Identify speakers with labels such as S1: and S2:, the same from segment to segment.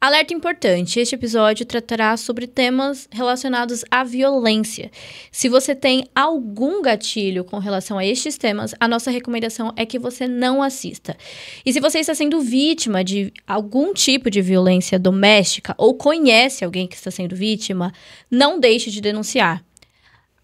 S1: Alerta importante, este episódio tratará sobre temas relacionados à violência. Se você tem algum gatilho com relação a estes temas, a nossa recomendação é que você não assista. E se você está sendo vítima de algum tipo de violência doméstica ou conhece alguém que está sendo vítima, não deixe de denunciar.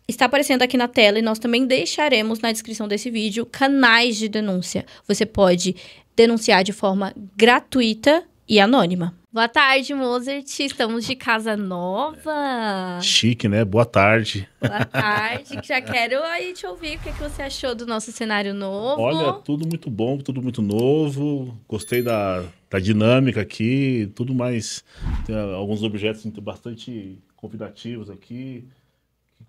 S1: Está aparecendo aqui na tela e nós também deixaremos na descrição desse vídeo canais de denúncia. Você pode denunciar de forma gratuita e anônima. Boa tarde, Mozart. Estamos de casa nova.
S2: Chique, né? Boa tarde.
S1: Boa tarde. Já quero aí te ouvir. O que você achou do nosso cenário novo?
S2: Olha, tudo muito bom, tudo muito novo. Gostei da dinâmica aqui, tudo mais. Tem alguns objetos bastante convidativos aqui.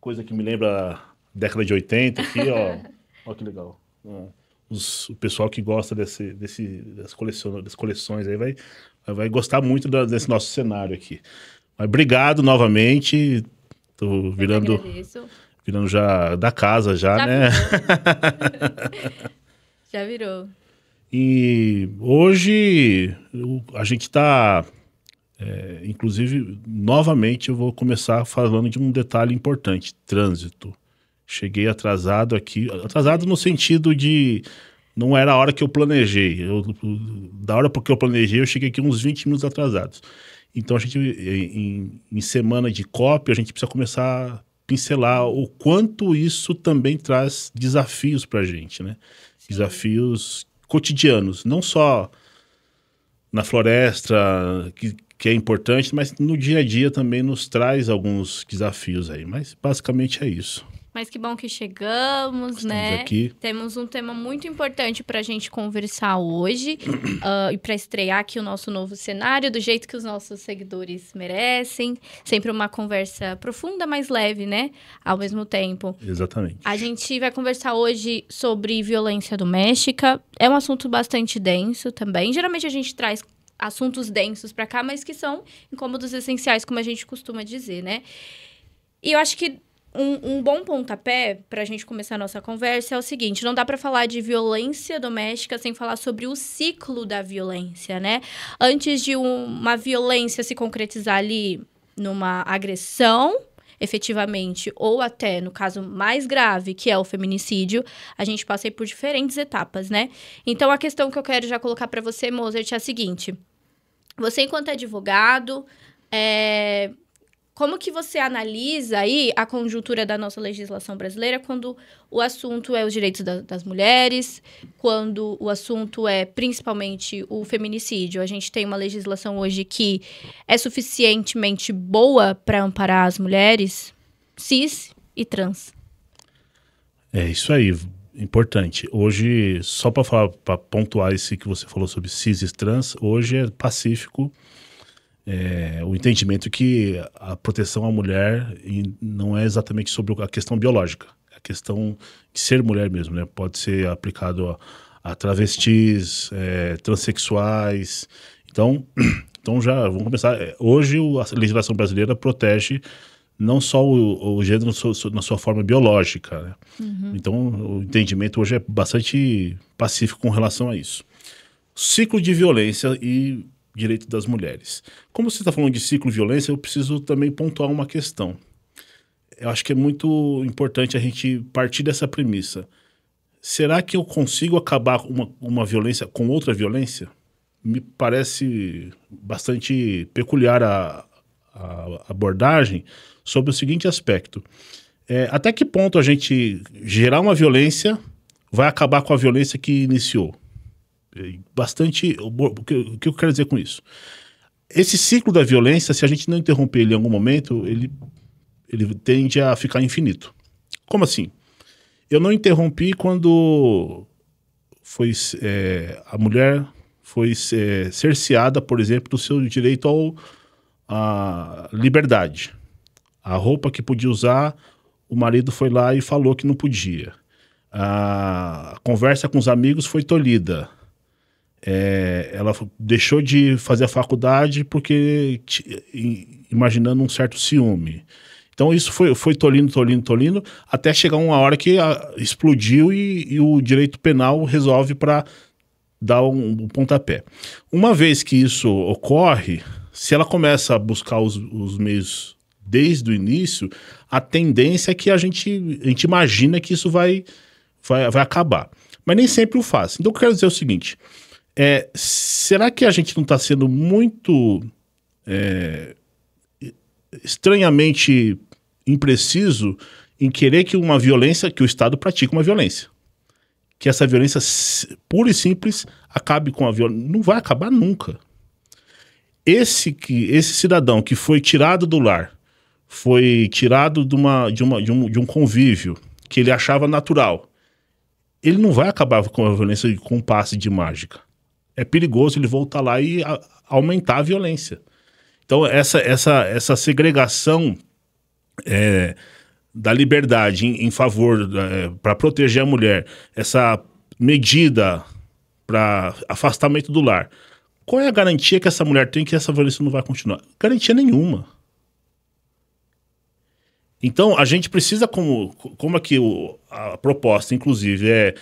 S2: Coisa que me lembra a década de 80 aqui, ó. Olha que legal. O pessoal que gosta das coleções aí vai gostar muito desse nosso cenário aqui. Mas obrigado novamente. Tô virando já da casa já, né?
S1: Já virou.
S2: E hoje a gente tá... inclusive, novamente eu vou começar falando de um detalhe importante, trânsito. Cheguei atrasado aqui, atrasado no sentido de não era a hora que eu planejei. Da hora porque eu planejei, eu cheguei aqui uns 20 minutos atrasados. Então, a gente, em semana de cópia, a gente precisa começar a pincelar o quanto isso também traz desafios para a gente, né? Sim. Desafios cotidianos, não só na floresta, que é importante, mas no dia a dia também nos traz alguns desafios aí. Mas basicamente é isso.
S1: Mas que bom que chegamos, né?
S2: Aqui.
S1: Temos um tema muito importante para a gente conversar hoje e para estrear aqui o nosso novo cenário, do jeito que os nossos seguidores merecem. Sempre uma conversa profunda, mas leve, né? Ao mesmo tempo.
S2: Exatamente.
S1: A gente vai conversar hoje sobre violência doméstica. É um assunto bastante denso também. Geralmente a gente traz assuntos densos para cá, mas que são incômodos essenciais, como a gente costuma dizer, né? E eu acho que um bom pontapé para a gente começar a nossa conversa é o seguinte: não dá para falar de violência doméstica sem falar sobre o ciclo da violência, né? Antes de uma violência se concretizar ali numa agressão, efetivamente, ou até no caso mais grave, que é o feminicídio, a gente passa aí por diferentes etapas, né? Então, a questão que eu quero já colocar para você, Mozart, é a seguinte: você, enquanto advogado, como que você analisa aí a conjuntura da nossa legislação brasileira quando o assunto é os direitos das mulheres, quando o assunto é principalmente o feminicídio? A gente tem uma legislação hoje que é suficientemente boa para amparar as mulheres cis e trans.
S2: É isso aí, importante. Hoje, só para pontuar esse que você falou sobre cis e trans, hoje é pacífico. O entendimento que a proteção à mulher não é exatamente sobre a questão biológica, é a questão de ser mulher mesmo, né? Pode ser aplicado a travestis, transexuais. Então já vamos começar. Hoje a legislação brasileira protege não só o gênero na sua forma biológica, né? Uhum. Então o entendimento hoje é bastante pacífico com relação a isso. Ciclo de violência e direito das mulheres. Como você está falando de ciclo de violência, eu preciso também pontuar uma questão. Eu acho que é muito importante a gente partir dessa premissa. Será que eu consigo acabar uma violência com outra violência? Me parece bastante peculiar a abordagem sobre o seguinte aspecto. Até que ponto a gente gerar uma violência vai acabar com a violência que iniciou? Bastante... O que eu quero dizer com isso? Esse ciclo da violência, se a gente não interromper ele em algum momento, ele tende a ficar infinito. Como assim? Eu não interrompi quando a mulher foi cerceada, por exemplo, do seu direito à liberdade. A roupa que podia usar, o marido foi lá e falou que não podia. A conversa com os amigos foi tolhida. Ela deixou de fazer a faculdade porque imaginando um certo ciúme. Então isso foi tolindo, até chegar uma hora que explodiu e o direito penal resolve para dar um pontapé. Uma vez que isso ocorre, se ela começa a buscar os meios desde o início, a tendência é que a gente imagina que isso vai acabar. Mas nem sempre o faz. Então, o que eu quero dizer é o seguinte, será que a gente não está sendo muito estranhamente impreciso em querer que que o Estado pratique uma violência? Que essa violência pura e simples acabe com a violência? Não vai acabar nunca. Esse cidadão que foi tirado do lar, foi tirado de um convívio que ele achava natural, ele não vai acabar com a violência com um passe de mágica. É perigoso ele voltar lá e aumentar a violência. Então, essa segregação da liberdade em favor, para proteger a mulher, essa medida para afastamento do lar, qual é a garantia que essa mulher tem que essa violência não vai continuar? Garantia nenhuma. Então, a gente precisa, como aqui a proposta, inclusive, é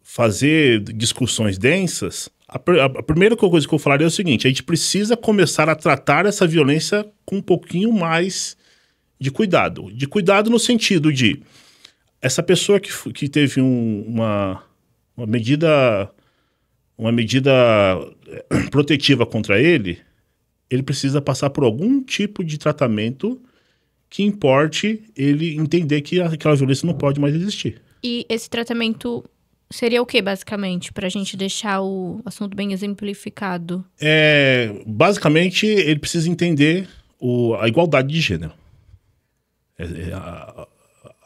S2: fazer discussões densas, a primeira coisa que eu falaria é o seguinte, a gente precisa começar a tratar essa violência com um pouquinho mais de cuidado. De cuidado no sentido de essa pessoa que teve uma medida protetiva contra ele precisa passar por algum tipo de tratamento que importe ele entender que aquela violência não pode mais existir.
S1: E esse tratamento seria o que, basicamente, para a gente deixar o assunto bem exemplificado?
S2: Basicamente, ele precisa entender a igualdade de gênero.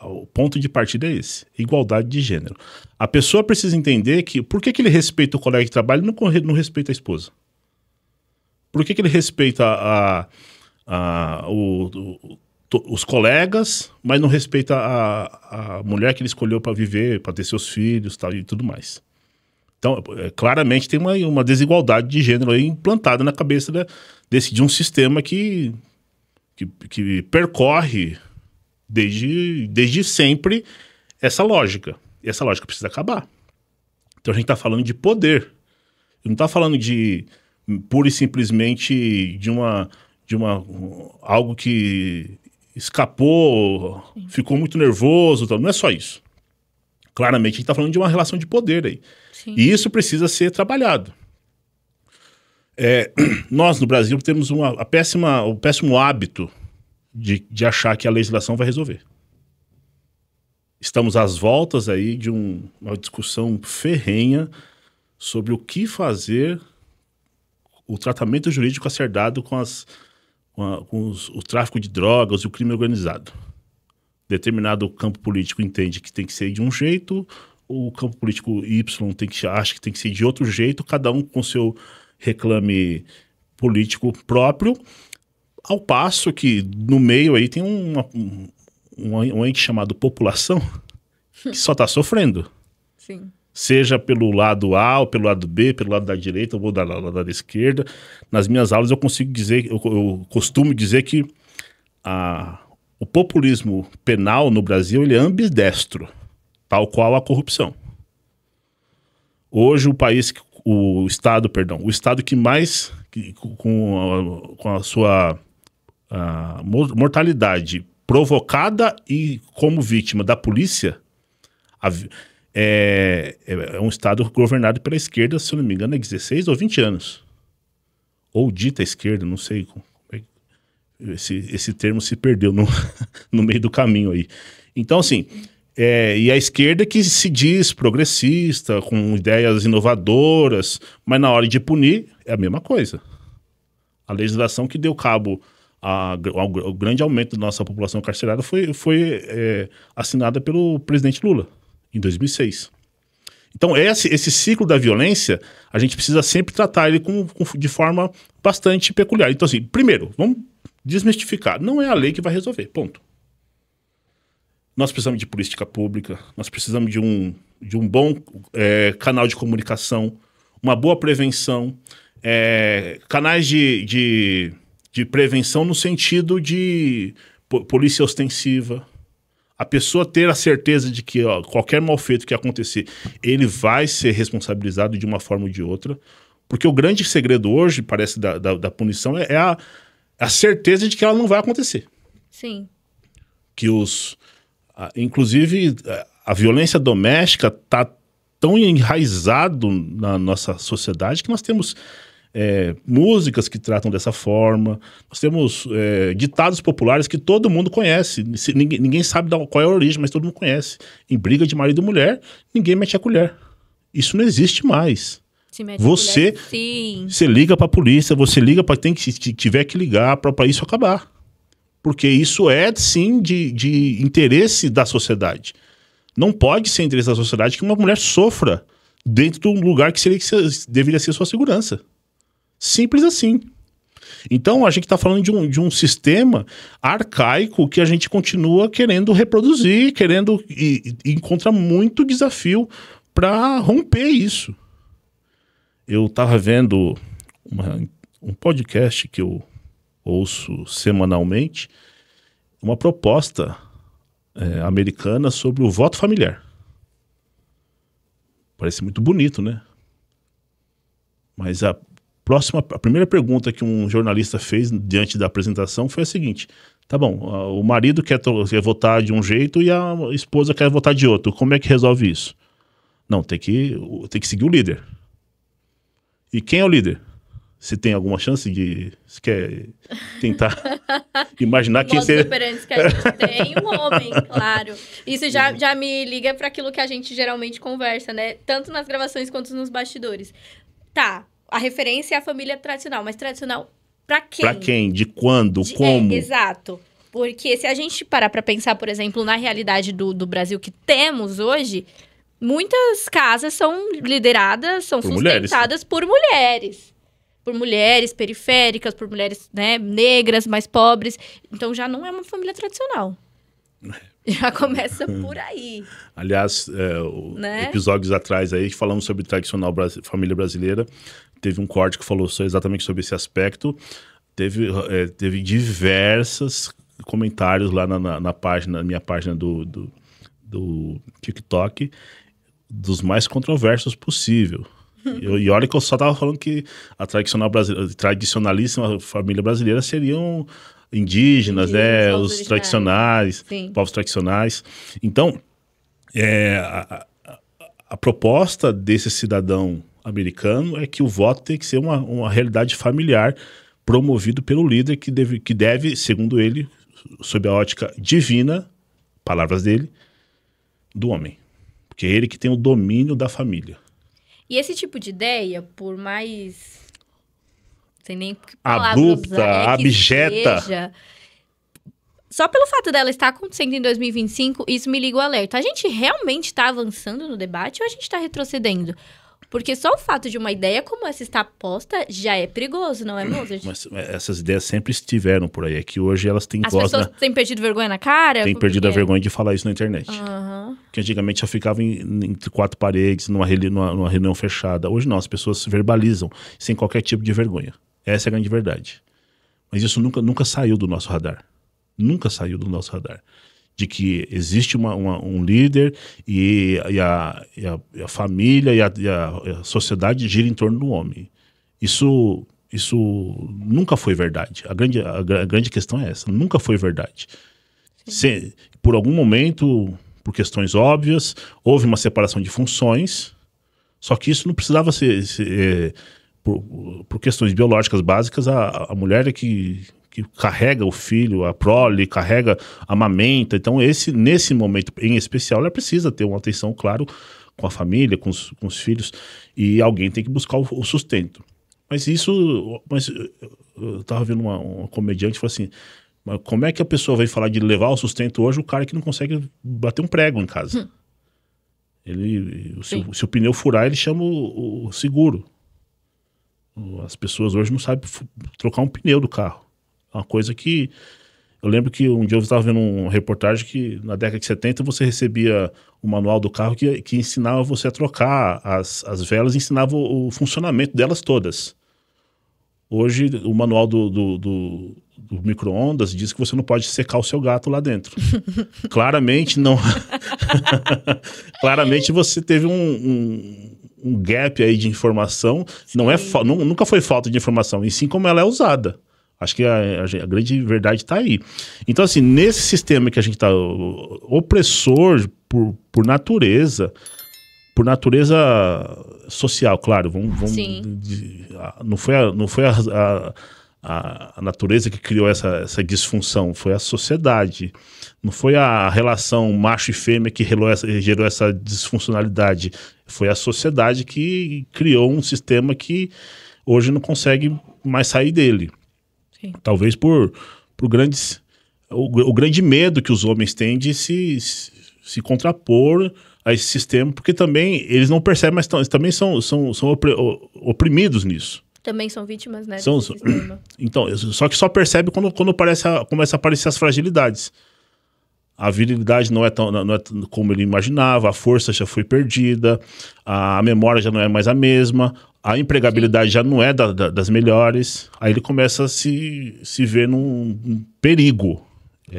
S2: O ponto de partida é esse, igualdade de gênero. A pessoa precisa entender que por que ele respeita o colega de trabalho e não respeita a esposa? Por que ele respeita os colegas, mas não respeita a mulher que ele escolheu para viver, para ter seus filhos e tudo mais? Então, claramente tem uma desigualdade de gênero aí implantada na cabeça de um sistema que percorre desde sempre essa lógica. E essa lógica precisa acabar. Então a gente está falando de poder. Não está falando de pura e simplesmente de algo que escapou, ficou muito nervoso. Não é só isso. Claramente a gente está falando de uma relação de poder aí. Sim. E isso precisa ser trabalhado. Nós, no Brasil, temos o péssimo hábito de achar que a legislação vai resolver. Estamos às voltas aí de uma discussão ferrenha sobre o que fazer o tratamento jurídico acerdado com o tráfico de drogas e o crime organizado. Determinado campo político entende que tem que ser de um jeito, o campo político Y acha que tem que ser de outro jeito, cada um com seu reclame político próprio, ao passo que no meio aí tem um ente chamado população que só está sofrendo.
S1: Sim.
S2: Seja pelo lado A, ou pelo lado B, pelo lado da direita ou da esquerda. Nas minhas aulas eu costumo dizer que o populismo penal no Brasil ele é ambidestro, tal qual a corrupção. Hoje o Estado que mais, com a sua mortalidade provocada e como vítima da polícia, é um Estado governado pela esquerda, se eu não me engano, há 16 ou 20 anos. Ou dita esquerda, não sei. Esse termo se perdeu no meio do caminho aí. Então, assim, e a esquerda que se diz progressista, com ideias inovadoras, mas na hora de punir é a mesma coisa. A legislação que deu cabo ao grande aumento da nossa população carcerária foi assinada pelo presidente Lula, em 2006. Então, esse ciclo da violência, a gente precisa sempre tratar ele de forma bastante peculiar. Então, assim, primeiro, vamos desmistificar. Não é a lei que vai resolver, ponto. Nós precisamos de política pública, nós precisamos de um bom canal de comunicação, uma boa prevenção, canais de prevenção no sentido de polícia ostensiva. A pessoa ter a certeza de que qualquer mal feito que acontecer, ele vai ser responsabilizado de uma forma ou de outra. Porque o grande segredo hoje, parece, da punição é a certeza de que ela não vai acontecer.
S1: Sim.
S2: Que inclusive, a violência doméstica está tão enraizado na nossa sociedade que nós temos músicas que tratam dessa forma, nós temos ditados populares que todo mundo conhece. Ninguém sabe qual é a origem, mas todo mundo conhece. Em briga de marido e mulher, ninguém mete a colher. Isso não existe mais. Você liga para a polícia, você liga para quem tiver que ligar para isso acabar. Porque isso sim, de interesse da sociedade. Não pode ser interesse da sociedade que uma mulher sofra dentro de um lugar que deveria ser sua segurança. Simples assim. Então, a gente está falando de um sistema arcaico que a gente continua querendo reproduzir, e encontra muito desafio para romper isso. Eu estava vendo um podcast que eu ouço semanalmente, uma proposta americana sobre o voto familiar. Parece muito bonito, né? Mas a primeira pergunta que um jornalista fez diante da apresentação foi a seguinte: tá bom, o marido quer votar de um jeito e a esposa quer votar de outro. Como é que resolve isso? Não, tem que seguir o líder. E quem é o líder? Você tem alguma chance de... Você quer tentar imaginar quem seria...
S1: Os operantes que a gente tem, um homem, claro. Isso já me liga para aquilo que a gente geralmente conversa, né? Tanto nas gravações quanto nos bastidores. Tá, a referência é a família tradicional, mas tradicional para quem?
S2: Para quem? De quando? Como?
S1: Exato. Porque se a gente parar para pensar, por exemplo, na realidade do Brasil que temos hoje, muitas casas são lideradas, são sustentadas por mulheres. Por mulheres periféricas, por mulheres, né, negras, mais pobres. Então, já não é uma família tradicional. Já começa por aí.
S2: Aliás, episódios atrás aí, falamos sobre tradicional família brasileira, teve um corte que falou exatamente sobre esse aspecto. Teve diversos comentários lá na minha página do TikTok, dos mais controversos possível. E olha que eu só estava falando que a tradicionalíssima família brasileira seriam indígenas, né? Os tradicionais, povos tradicionais. Então, a proposta desse cidadão americano é que o voto tem que ser uma realidade familiar promovido pelo líder que deve, segundo ele, sob a ótica divina, palavras dele, do homem. Porque é ele que tem o domínio da família.
S1: E esse tipo de ideia, por mais... Sem nem
S2: abrupta, abjeta.
S1: Seja, só pelo fato dela estar acontecendo em 2025, isso me liga o alerta. A gente realmente está avançando no debate ou a gente está retrocedendo? Porque só o fato de uma ideia como essa estar posta já é perigoso, não é, Mozart?
S2: Mas essas ideias sempre estiveram por aí. É que hoje elas têm voz...
S1: As pessoas têm perdido vergonha na cara?
S2: Têm perdido a vergonha de falar isso na internet.
S1: Uhum.
S2: Que antigamente já ficavam entre quatro paredes, numa reunião fechada. Hoje não, as pessoas se verbalizam sem qualquer tipo de vergonha. Essa é a grande verdade. Mas isso nunca saiu do nosso radar. Nunca saiu do nosso radar. De que existe um líder e a família e a sociedade gira em torno do homem. Isso nunca foi verdade. A grande questão é essa. Nunca foi verdade. Por algum momento, por questões óbvias, houve uma separação de funções, só que isso não precisava ser por questões biológicas básicas. A mulher é que carrega o filho, a prole, carrega, amamenta. Então, nesse momento em especial, ela precisa ter uma atenção, claro, com a família, com os filhos, e alguém tem que buscar o sustento. Mas eu estava vendo uma comediante e falou assim: mas como é que a pessoa vai falar de levar o sustento hoje, o cara que não consegue bater um prego em casa? Se o pneu furar, ele chama o seguro. As pessoas hoje não sabem trocar um pneu do carro. Uma coisa que... Eu lembro que um dia eu estava vendo uma reportagem que na década de 70 você recebia o manual do carro que ensinava você a trocar as velas, ensinava o funcionamento delas todas. Hoje o manual do micro-ondas diz que você não pode secar o seu gato lá dentro. Claramente não. Claramente você teve um gap aí de informação. Nunca foi falta de informação, e sim como ela é usada. Acho que a grande verdade está aí. Então, assim, nesse sistema que a gente está opressor por natureza social, claro, não foi a natureza que criou essa disfunção, foi a sociedade. Não foi a relação macho e fêmea que gerou essa disfuncionalidade. Foi a sociedade que criou um sistema que hoje não consegue mais sair dele. Sim. Talvez por o grande medo que os homens têm de se contrapor a esse sistema, porque também eles não percebem, mas também são oprimidos nisso.
S1: Também são vítimas, né, desse sistema.
S2: Então, só percebe quando começa a aparecer as fragilidades. A virilidade não é como ele imaginava, a força já foi perdida, a memória já não é mais a mesma, a empregabilidade já não é das melhores. Aí ele começa a se ver num perigo.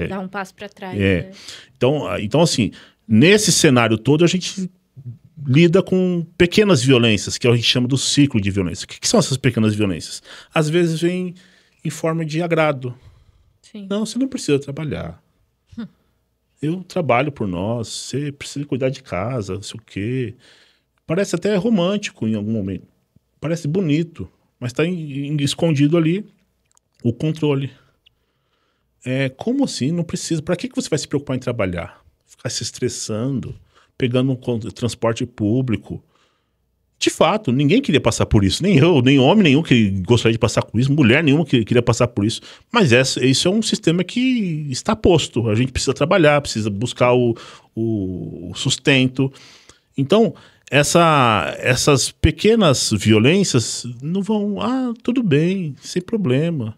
S1: Dá um passo para trás. Né?
S2: Então, assim, nesse cenário todo, a gente lida com pequenas violências, que a gente chama do ciclo de violência. O que são essas pequenas violências? Às vezes vem em forma de agrado.
S1: Sim.
S2: Não, você não precisa trabalhar. Eu trabalho por nós, você precisa cuidar de casa, não sei o quê. Parece até romântico em algum momento. Parece bonito, mas está escondido ali o controle. Como assim? Não precisa. Para que você vai se preocupar em trabalhar? Ficar se estressando, pegando um transporte público. De fato, ninguém queria passar por isso. Nem eu, nem homem nenhum que gostaria de passar por isso, mulher nenhuma que queria passar por isso. Mas isso é um sistema que está posto. A gente precisa trabalhar, precisa buscar o sustento. Então, essas pequenas violências não vão... tudo bem, sem problema.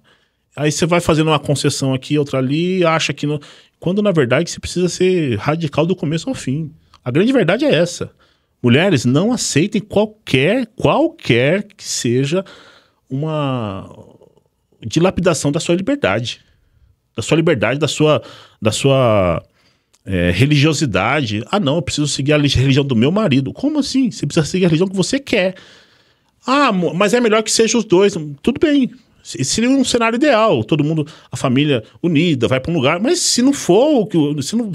S2: Aí você vai fazendo uma concessão aqui, outra ali, acha que... Não... Quando, na verdade, você precisa ser radical do começo ao fim. A grande verdade é essa. Mulheres, não aceitem qualquer que seja uma dilapidação da sua liberdade. Da sua liberdade, da sua religiosidade. Não, eu preciso seguir a religião do meu marido. Como assim? Você precisa seguir a religião que você quer. Mas é melhor que sejam os dois. Tudo bem. Seria um cenário ideal. Todo mundo, a família unida, vai para um lugar. Mas se não for,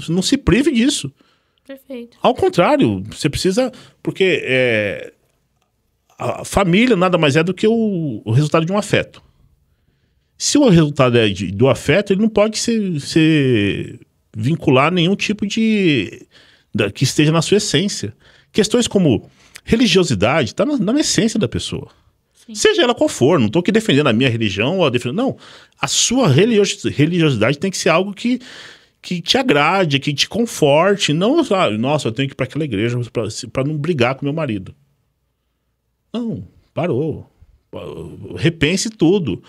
S2: não se prive disso.
S1: Perfeito.
S2: Ao contrário, você precisa... Porque a família nada mais é do que o resultado de um afeto. Se o resultado é do afeto, ele não pode ser vincular nenhum tipo que esteja na sua essência. Questões como religiosidade está na essência da pessoa. Sim. Seja ela qual for, não estou aqui defendendo a minha religião ou não. A sua religiosidade tem que ser algo que te agrade, que te conforte. Não, nossa, eu tenho que ir para aquela igreja para não brigar com meu marido. Não, parou. Repense tudo.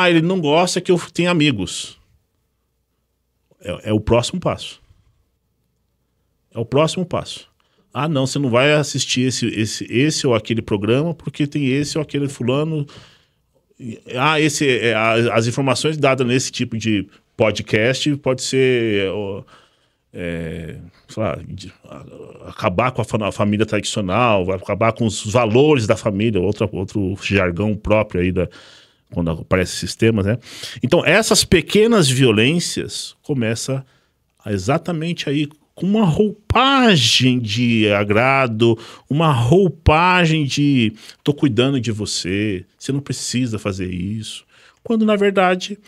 S2: Ele não gosta que eu tenha amigos. É o próximo passo. É o próximo passo. Não, você não vai assistir esse ou aquele programa porque tem esse ou aquele fulano. As informações dadas nesse tipo de podcast pode ser sei lá, acabar com a família tradicional, vai acabar com os valores da família, outro jargão próprio aí quando aparece sistemas, né? Então, essas pequenas violências começam exatamente aí com uma roupagem de agrado, uma roupagem de tô cuidando de você, você não precisa fazer isso. Quando, na verdade,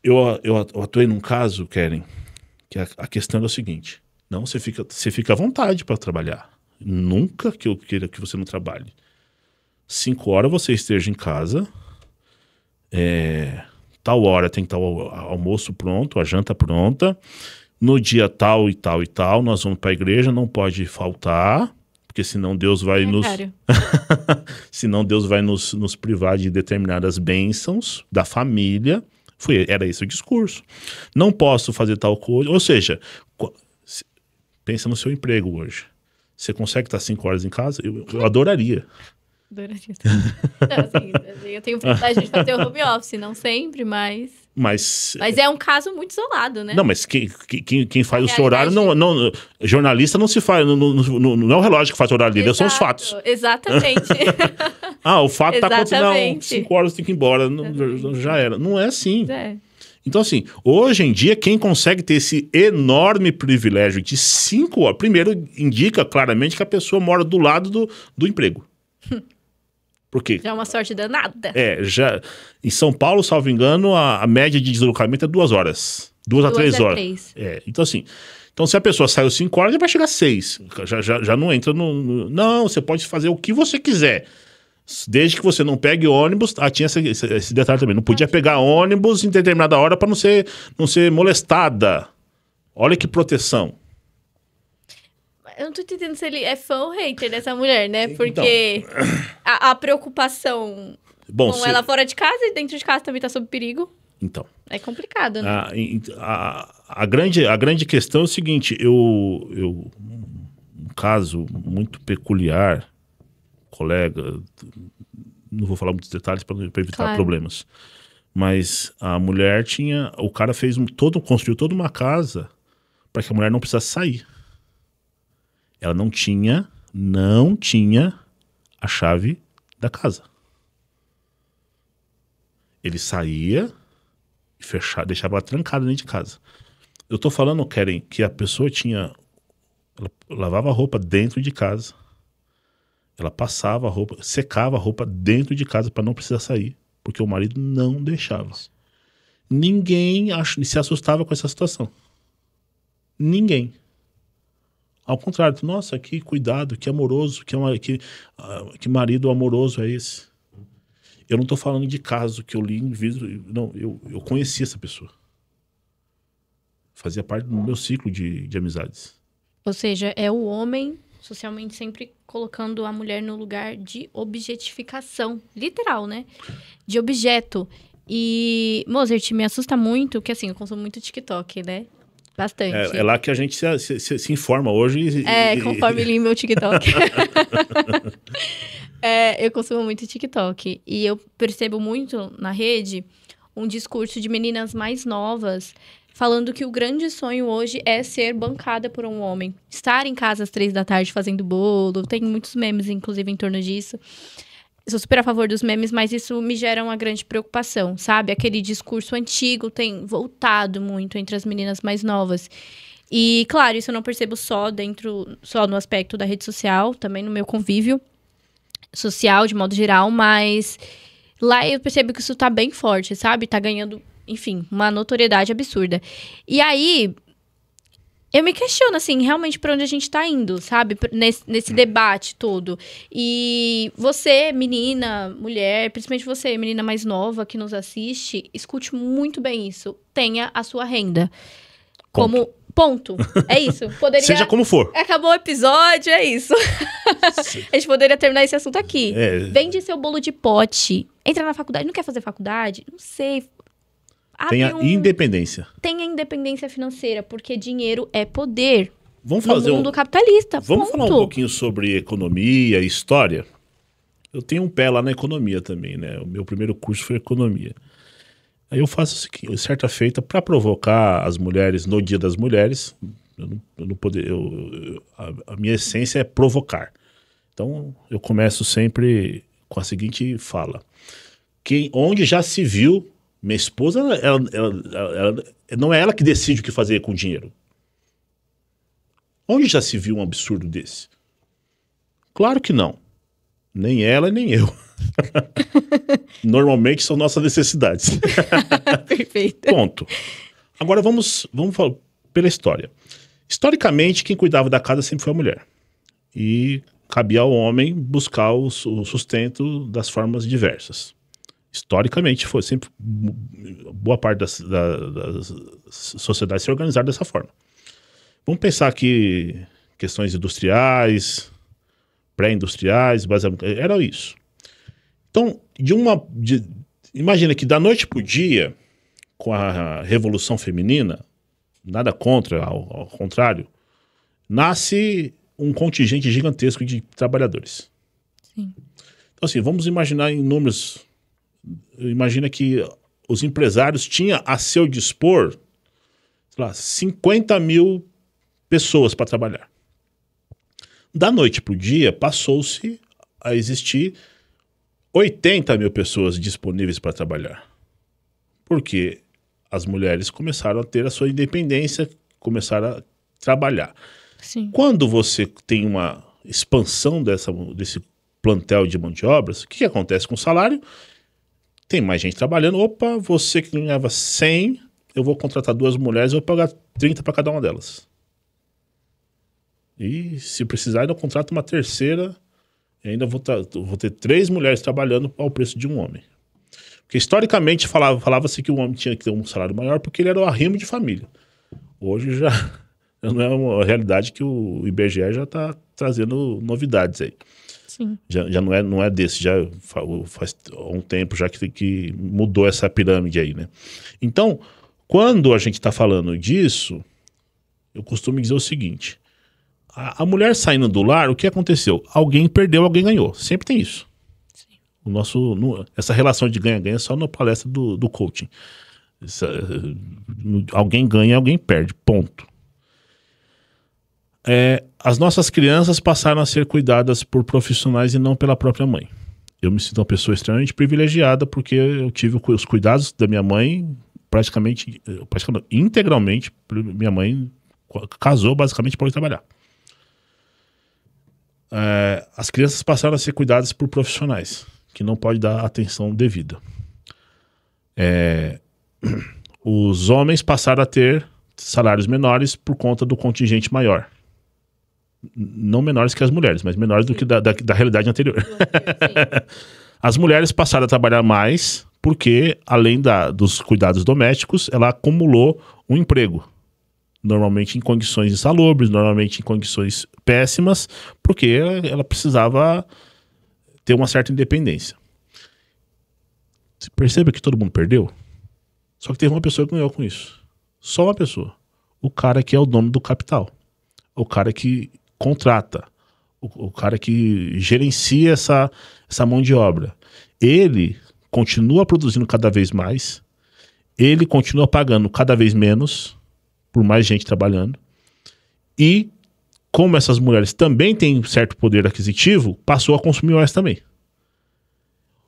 S2: eu atuei num caso, Keren, que a questão é o seguinte: não, você fica à vontade para trabalhar. Nunca que eu queira que você não trabalhe. 5 horas você esteja em casa, tal hora tem que estar o almoço pronto, a janta pronta, no dia tal e tal e tal, nós vamos para a igreja, não pode faltar, porque senão Deus vai senão Deus vai nos privar de determinadas bênçãos da família. Era esse o discurso. Não posso fazer tal coisa. Ou seja, pensa no seu emprego hoje. Você consegue estar 5 horas em casa? Eu adoraria.
S1: Adoraria. Não, assim, eu tenho vontade de fazer o home office, não sempre, mas
S2: Mas
S1: é um caso muito isolado, né?
S2: Não, mas quem faz o seu horário,
S1: realidade-
S2: jornalista não se faz, não é o relógio que faz o horário dele, são os fatos.
S1: Exatamente.
S2: O fato tá acontecendo, não,
S1: Exatamente.
S2: 5 horas tem que ir embora, já era. Não é assim.
S1: É.
S2: Então, assim, hoje em dia, quem consegue ter esse enorme privilégio de 5 horas, primeiro, indica claramente que a pessoa mora do lado do emprego. Por quê?
S1: Já é uma sorte danada.
S2: Já em São Paulo, salvo engano, a média de deslocamento é 2 horas. 2 a 3 horas.
S1: 3.
S2: Então, assim, se a pessoa saiu 5 horas, já vai chegar 6. Já não entra no. Não, você pode fazer o que você quiser. Desde que você não pegue ônibus. Tinha esse detalhe também. Não podia pegar ônibus em determinada hora para não ser molestada. Olha que proteção.
S1: Eu não tô entendendo se ele é fã ou hater dessa mulher, né? Porque a preocupação com ela fora de casa e dentro de casa também tá sob perigo.
S2: Então.
S1: É complicado, né?
S2: A grande questão é o seguinte. Um caso muito peculiar, colega, não vou falar muitos detalhes para evitar problemas. Mas a mulher o cara construiu toda uma casa para que a mulher não precisasse sair. Ela não tinha a chave da casa. Ele saía e deixava ela trancada dentro de casa. Eu tô falando, Keren, que a pessoa ela lavava a roupa dentro de casa. Ela passava a roupa, secava a roupa dentro de casa para não precisar sair, porque o marido não deixava. Ninguém se assustava com essa situação. Ninguém. Ao contrário, nossa, que cuidado, que amoroso, que marido amoroso é esse. Eu não estou falando de caso que eu li em vídeo, não, eu conheci essa pessoa. Fazia parte do meu ciclo de amizades.
S1: Ou seja, é o homem socialmente sempre colocando a mulher no lugar de objetificação, literal, né? De objeto. E, Mozart, me assusta muito, que assim, eu consumo muito TikTok, né? Bastante.
S2: É lá que a gente se informa hoje.
S1: Conforme li meu TikTok. Eu consumo muito TikTok. E eu percebo muito na rede um discurso de meninas mais novas falando que o grande sonho hoje é ser bancada por um homem. Estar em casa às 3 da tarde fazendo bolo. Tem muitos memes, inclusive, em torno disso. Sou super a favor dos memes, mas isso me gera uma grande preocupação, sabe? Aquele discurso antigo tem voltado muito entre as meninas mais novas. E, claro, isso eu não percebo só no aspecto da rede social, também no meu convívio social, de modo geral, mas lá eu percebo que isso tá bem forte, sabe? Tá ganhando, enfim, uma notoriedade absurda. E aí, eu me questiono, assim, realmente pra onde a gente tá indo, sabe? Nesse debate todo. E você, menina, mulher, principalmente você, menina mais nova que nos assiste, escute muito bem isso. Tenha a sua renda. Ponto. É isso.
S2: Seja como for.
S1: Acabou o episódio, é isso. A gente poderia terminar esse assunto aqui. Vende seu bolo de pote. Entra na faculdade. Não quer fazer faculdade? Não sei.
S2: Tenha independência.
S1: Tenha independência financeira, porque dinheiro é poder.
S2: Vamos fazer
S1: no mundo capitalista.
S2: Vamos falar um pouquinho sobre economia e história? Eu tenho um pé lá na economia também, né? O meu primeiro curso foi economia. Aí eu faço certa feita para provocar as mulheres no Dia das Mulheres. A minha essência é provocar. Então eu começo sempre com a seguinte fala: onde já se viu, minha esposa, não é ela que decide o que fazer com o dinheiro. Onde já se viu um absurdo desse? Claro que não. Nem ela, nem eu. Normalmente são nossas necessidades.
S1: Perfeito.
S2: Ponto. Agora vamos falar pela história. Historicamente, quem cuidava da casa sempre foi a mulher. E cabia ao homem buscar o sustento das formas diversas. Historicamente, foi sempre boa parte das sociedades se organizaram dessa forma. Vamos pensar aqui questões industriais, pré-industriais, era isso. Então, imagina que da noite para o dia, com a Revolução Feminina, nada contra, ao contrário, nasce um contingente gigantesco de trabalhadores.
S1: Sim.
S2: Então, assim, vamos imaginar em números. Imagina que os empresários tinham a seu dispor, sei lá, 50 mil pessoas para trabalhar. Da noite para o dia, passou-se a existir 80 mil pessoas disponíveis para trabalhar. Porque as mulheres começaram a ter a sua independência, começaram a trabalhar.
S1: Sim.
S2: Quando você tem uma expansão desse plantel de mão de obras, o que acontece com o salário? Tem mais gente trabalhando. Opa, você que ganhava 100, eu vou contratar 2 mulheres, eu vou pagar 30 para cada uma delas. E se precisar, ainda contrato uma terceira, e ainda vou ter 3 mulheres trabalhando ao preço de um homem. Porque historicamente falava-se que o homem tinha que ter um salário maior porque ele era o arrimo de família. Hoje já não é uma realidade, que o IBGE já está trazendo novidades aí.
S1: Sim.
S2: Já não é desse, já faz um tempo já que mudou essa pirâmide aí, né? Então, quando a gente está falando disso, eu costumo dizer o seguinte: a mulher saindo do lar, o que aconteceu? Alguém perdeu, alguém ganhou. Sempre tem isso. Sim. Essa relação de ganha-ganha é só na palestra do coaching. Alguém ganha, alguém perde, ponto. As nossas crianças passaram a ser cuidadas por profissionais e não pela própria mãe. Eu me sinto uma pessoa extremamente privilegiada porque eu tive os cuidados da minha mãe praticamente integralmente. Minha mãe casou basicamente para ir trabalhar. As crianças passaram a ser cuidadas por profissionais que não podem dar atenção devida. Os homens passaram a ter salários menores por conta do contingente maior. Não menores que as mulheres, mas menores do que da realidade anterior. As mulheres passaram a trabalhar mais porque, além dos cuidados domésticos, ela acumulou um emprego. Normalmente em condições insalubres, normalmente em condições péssimas, porque ela precisava ter uma certa independência. Você percebe que todo mundo perdeu? Só que teve uma pessoa que ganhou com isso. Só uma pessoa. O cara que é o dono do capital. O cara que contrata. O cara que gerencia essa mão de obra. Ele continua produzindo cada vez mais. Ele continua pagando cada vez menos, por mais gente trabalhando. E, como essas mulheres também têm certo poder aquisitivo, passou a consumir mais também.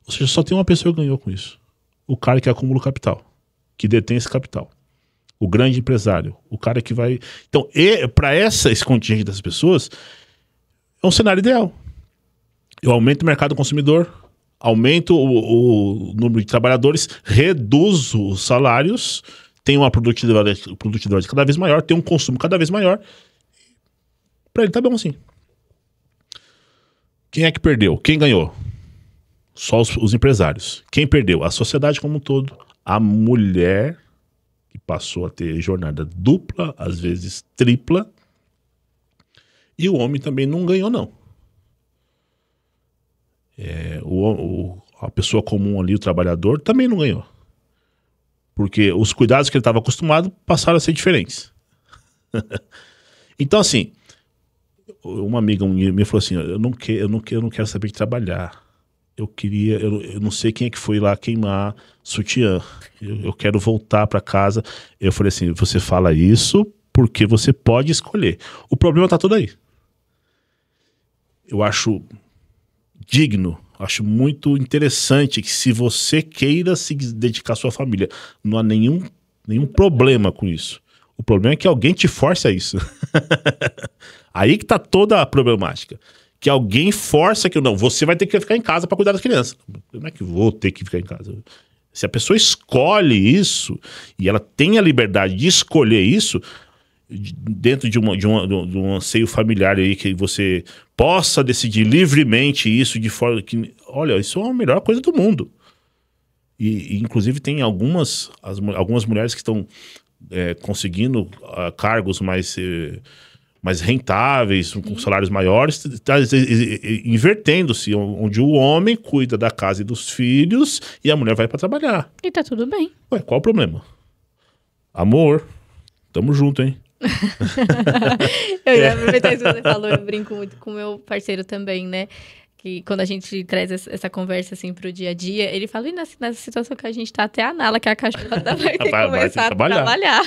S2: Ou seja, só tem uma pessoa que ganhou com isso. O cara que acumula o capital, que detém esse capital. O grande empresário, o cara que vai... Então, para esse contingente das pessoas, é um cenário ideal. Eu aumento o mercado consumidor, aumento o número de trabalhadores, reduzo os salários, tenho uma produtividade cada vez maior, tenho um consumo cada vez maior. Para ele tá bom assim. Quem é que perdeu? Quem ganhou? Só os empresários. Quem perdeu? A sociedade como um todo. A mulher, que passou a ter jornada dupla, às vezes tripla. E o homem também não ganhou, não. A pessoa comum ali, o trabalhador, também não ganhou. Porque os cuidados que ele estava acostumado passaram a ser diferentes. Então, assim, uma amiga me falou assim: eu não quero saber de trabalhar. Eu não sei quem é que foi lá queimar sutiã. Eu quero voltar para casa. Eu falei assim: você fala isso porque você pode escolher. O problema está todo aí. Eu acho digno, acho muito interessante que, se você queira se dedicar à sua família, não há nenhum problema com isso. O problema é que alguém te force a isso. Aí que tá toda a problemática. Que alguém força que não, você vai ter que ficar em casa para cuidar das crianças. Não é que vou ter que ficar em casa. Se a pessoa escolhe isso e ela tem a liberdade de escolher isso, dentro de um anseio familiar aí, que você possa decidir livremente isso de forma que, olha, isso é a melhor coisa do mundo. E inclusive tem algumas mulheres que estão conseguindo cargos mais rentáveis, com salários maiores, invertendo-se, onde o homem cuida da casa e dos filhos e a mulher vai para trabalhar.
S1: E tá tudo bem.
S2: Ué, qual o problema? Amor, tamo junto, hein?
S1: Eu ia aproveitar isso que você falou, eu brinco muito com o meu parceiro também, né? que quando a gente traz essa conversa assim pro dia a dia, ele fala, e nessa situação que a gente tá, até a Nala, que é a cachorra, vai ter que começar a trabalhar.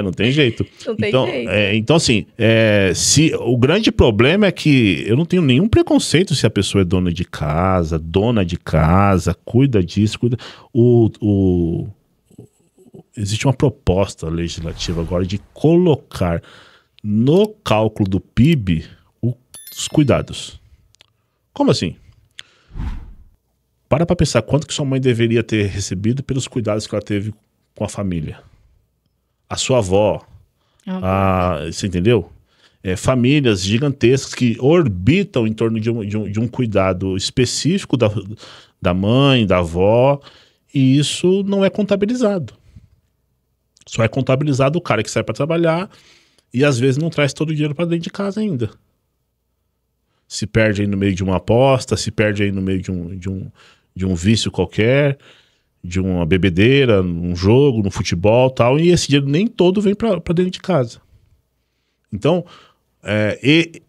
S2: Não tem jeito.
S1: Não tem jeito.
S2: Então, assim, o grande problema é que eu não tenho nenhum preconceito se a pessoa é dona de casa, cuida disso, cuida... Existe uma proposta legislativa agora de colocar no cálculo do PIB os cuidados. Como assim? Para pensar quanto que sua mãe deveria ter recebido pelos cuidados que ela teve com a família. A sua avó. Você entendeu? Famílias gigantescas que orbitam em torno de um cuidado específico da mãe, da avó, e isso não é contabilizado. Só é contabilizado o cara que sai para trabalhar e às vezes não traz todo o dinheiro para dentro de casa ainda. Se perde aí no meio de uma aposta, se perde aí no meio de um vício qualquer, de uma bebedeira, num jogo, no futebol e tal, e esse dinheiro nem todo vem para dentro de casa. Então,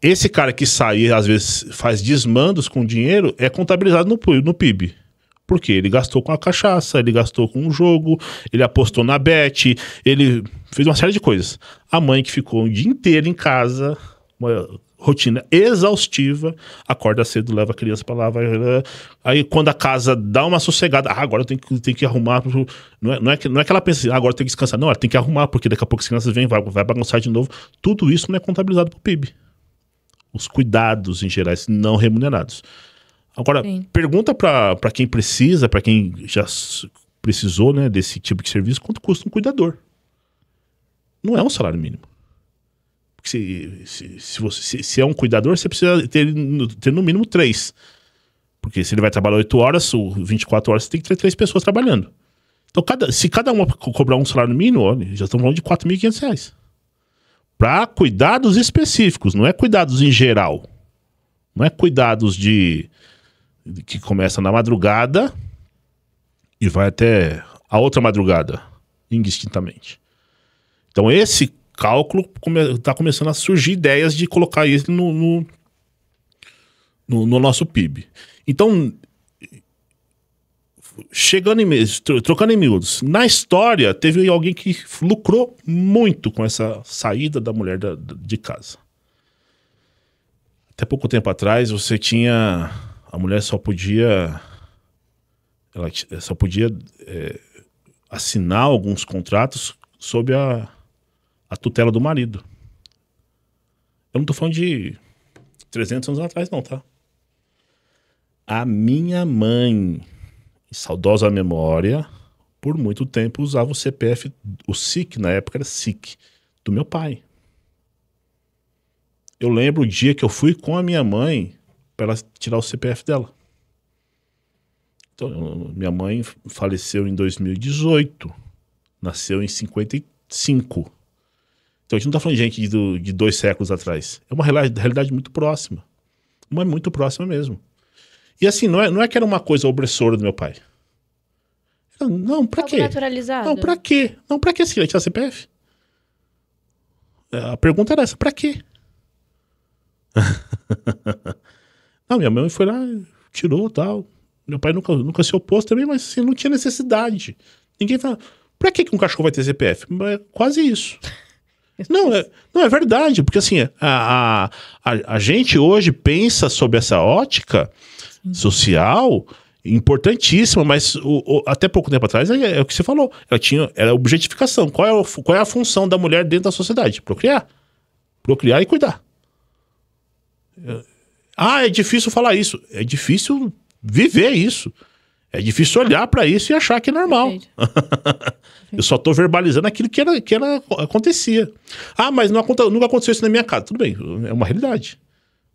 S2: esse cara que sai e às vezes faz desmandos com dinheiro é contabilizado no PIB. Por quê? Ele gastou com a cachaça, ele gastou com o jogo, ele apostou na bet, ele fez uma série de coisas. A mãe que ficou o dia inteiro em casa, uma rotina exaustiva, acorda cedo, leva a criança pra lá, aí quando a casa dá uma sossegada, agora eu tenho que arrumar, não é que ela pensa assim, agora eu tenho que descansar, não, ela tem que arrumar, porque daqui a pouco as crianças vêm, vai bagunçar de novo, tudo isso não é contabilizado pro PIB. Os cuidados em gerais não remunerados. Agora, sim, pergunta para quem precisa, para quem já precisou, né, desse tipo de serviço, quanto custa um cuidador? Não é um salário mínimo. Porque se é um cuidador, você precisa ter no mínimo 3. Porque se ele vai trabalhar 8 horas, ou 24 horas, você tem que ter 3 pessoas trabalhando. Então, se cada uma cobrar um salário mínimo, olha, já estamos falando de R$4.500. Para cuidados específicos, não é cuidados em geral. Não é cuidados que começa na madrugada e vai até a outra madrugada, indistintamente. Então, esse cálculo está começando a surgir ideias de colocar isso no nosso PIB. Então, trocando em miúdos, na história teve alguém que lucrou muito com essa saída da mulher de casa. Até pouco tempo atrás, a mulher só podia assinar alguns contratos sob a tutela do marido. Eu não tô falando de 300 anos atrás, não, tá? A minha mãe, saudosa memória, por muito tempo usava o CPF, o SIC, na época era SIC, do meu pai. Eu lembro o dia que eu fui com a minha mãe para ela tirar o CPF dela. Então, minha mãe faleceu em 2018, nasceu em 55. Então a gente não está falando de gente de 2 séculos atrás. É uma realidade muito próxima. Muito próxima mesmo. E assim, não é que era uma coisa opressora do meu pai. Não, pra quê?
S1: Naturalizado.
S2: Não, pra quê? Não, pra que assim? Tirar CPF? A pergunta era essa, pra quê? Não, minha mãe foi lá, tirou e tal. Meu pai nunca se opôs também, mas assim, não tinha necessidade. Ninguém fala, pra que um cachorro vai ter CPF? É quase isso. Não, é verdade, porque assim, a gente hoje pensa sobre essa ótica social importantíssima, mas até pouco tempo atrás é o que você falou, era objetificação. Qual é a função da mulher dentro da sociedade? Procriar e cuidar. É difícil falar isso, é difícil viver isso. É difícil olhar para isso e achar que é normal. Eu só tô verbalizando aquilo que acontecia. Mas nunca aconteceu isso na minha casa. Tudo bem, é uma realidade.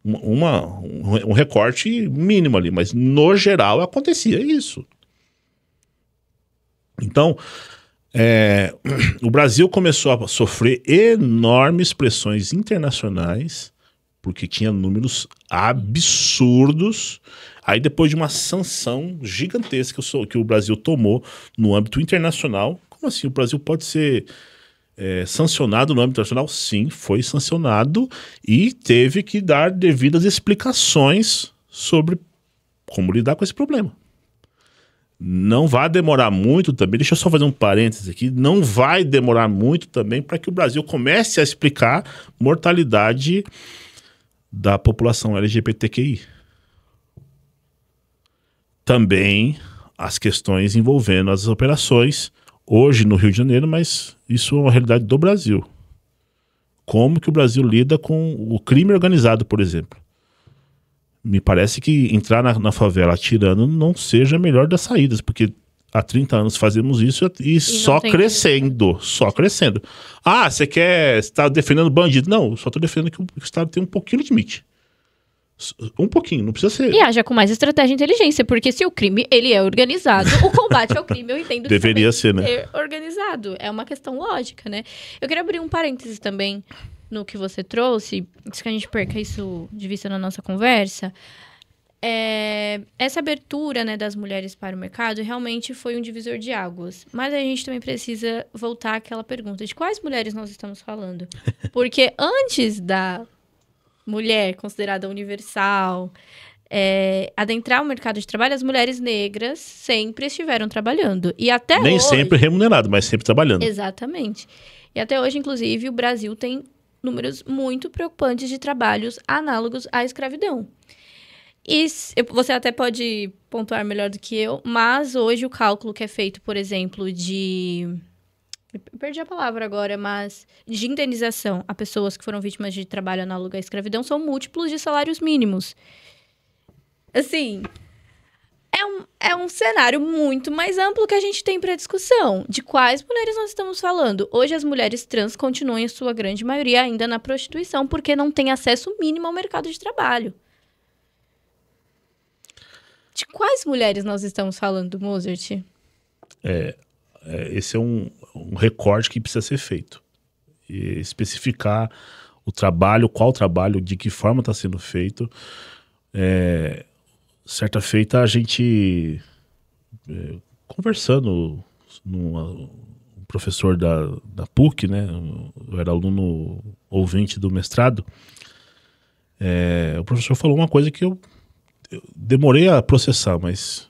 S2: Um recorte mínimo ali, mas no geral acontecia isso. Então, o Brasil começou a sofrer enormes pressões internacionais, porque tinha números absurdos. Aí depois de uma sanção gigantesca que o Brasil tomou no âmbito internacional. Como assim? O Brasil pode ser sancionado no âmbito internacional? Sim, foi sancionado e teve que dar devidas explicações sobre como lidar com esse problema. Não vai demorar muito também, deixa eu só fazer um parênteses aqui, não vai demorar muito também para que o Brasil comece a explicar mortalidade da população LGBTQI. Também as questões envolvendo as operações, hoje no Rio de Janeiro, mas isso é uma realidade do Brasil. Como que o Brasil lida com o crime organizado, por exemplo. Me parece que entrar na favela atirando não seja a melhor das saídas, porque há 30 anos fazemos isso e só crescendo, só crescendo. Ah, você está defendendo bandido? Não, só estou defendendo que o Estado tem um pouquinho de limite. Um pouquinho, não precisa ser.
S1: E haja com mais estratégia e inteligência, porque se o crime ele é organizado, o combate ao crime eu entendo
S2: deveria ser, né?
S1: Ser organizado. É uma questão lógica, né? Eu queria abrir um parênteses também no que você trouxe, antes que a gente perca isso de vista na nossa conversa. Essa abertura, né, das mulheres para o mercado realmente foi um divisor de águas. Mas a gente também precisa voltar àquela pergunta de quais mulheres nós estamos falando. Porque antes da mulher considerada universal, adentrar o mercado de trabalho, as mulheres negras sempre estiveram trabalhando. E até
S2: Nem
S1: hoje,
S2: sempre remunerado, mas sempre trabalhando.
S1: Exatamente. E até hoje, inclusive, o Brasil tem números muito preocupantes de trabalhos análogos à escravidão. E você até pode pontuar melhor do que eu, mas hoje o cálculo que é feito, por exemplo, perdi a palavra agora, mas de indenização a pessoas que foram vítimas de trabalho análogo à escravidão são múltiplos de salários mínimos. Assim, é um cenário muito mais amplo que a gente tem para discussão. De quais mulheres nós estamos falando? Hoje as mulheres trans continuam, em sua grande maioria, ainda na prostituição, porque não têm acesso mínimo ao mercado de trabalho. De quais mulheres nós estamos falando, Mozart?
S2: Esse é um recorte que precisa ser feito. E especificar o trabalho, qual trabalho, de que forma está sendo feito. Certa feita, a gente, conversando, um professor da PUC, né? Eu era aluno ouvinte do mestrado. O professor falou uma coisa que eu demorei a processar, mas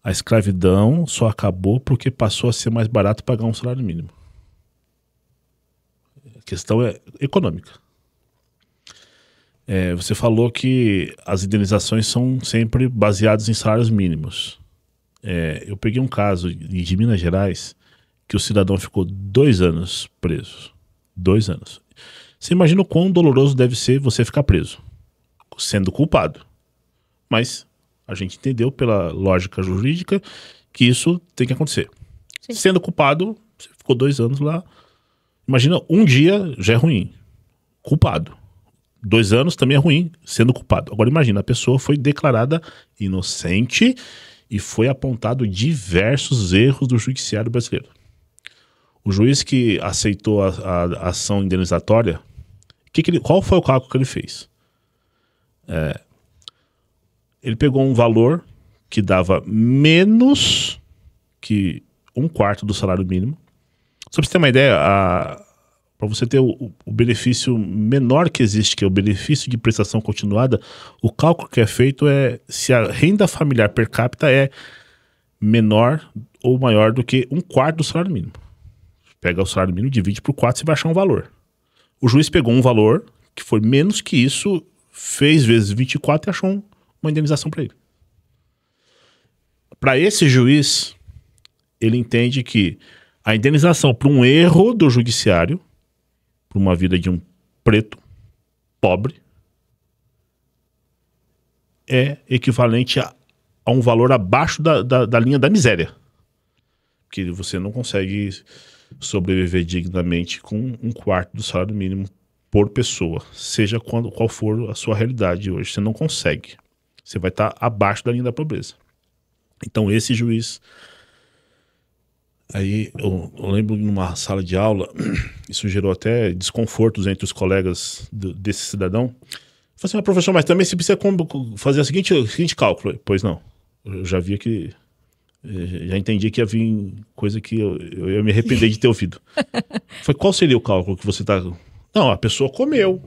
S2: a escravidão só acabou porque passou a ser mais barato pagar um salário mínimo. A questão é econômica. Você falou que as indenizações são sempre baseadas em salários mínimos. Eu peguei um caso de Minas Gerais que o cidadão ficou 2 anos preso. 2 anos. Você imagina o quão doloroso deve ser você ficar preso, sendo culpado. Mas a gente entendeu pela lógica jurídica que isso tem que acontecer. Sim. Sendo culpado, você ficou 2 anos lá. Imagina, um dia já é ruim. Culpado. 2 anos também é ruim, sendo culpado. Agora imagina, a pessoa foi declarada inocente e foi apontado diversos erros do judiciário brasileiro. O juiz que aceitou a ação indenizatória, qual foi o cálculo que ele fez? Ele pegou um valor que dava menos que 1/4 do salário mínimo. Só para você ter uma ideia, para você ter o benefício menor que existe, que é o benefício de prestação continuada, o cálculo que é feito é se a renda familiar per capita é menor ou maior do que 1/4 do salário mínimo. Pega o salário mínimo, divide por 4 e vai achar um valor. O juiz pegou um valor que foi menos que isso, fez vezes 24 e achou uma indenização para ele. Para esse juiz, ele entende que a indenização por um erro do judiciário, por uma vida de um preto, pobre, é equivalente a um valor abaixo da linha da miséria. Que você não consegue sobreviver dignamente com 1/4 do salário mínimo por pessoa. Seja qual for a sua realidade hoje, você não consegue. Você vai estar abaixo da linha da pobreza. Então esse juiz... Aí eu lembro numa sala de aula, isso gerou até desconfortos entre os colegas desse cidadão. Eu falei assim, professor, mas também você precisa fazer o seguinte cálculo. Pois não, eu já via que... Já entendi que ia vir coisa que eu ia me arrepender de ter ouvido. Falei, qual seria o cálculo que você está... Não, a pessoa comeu,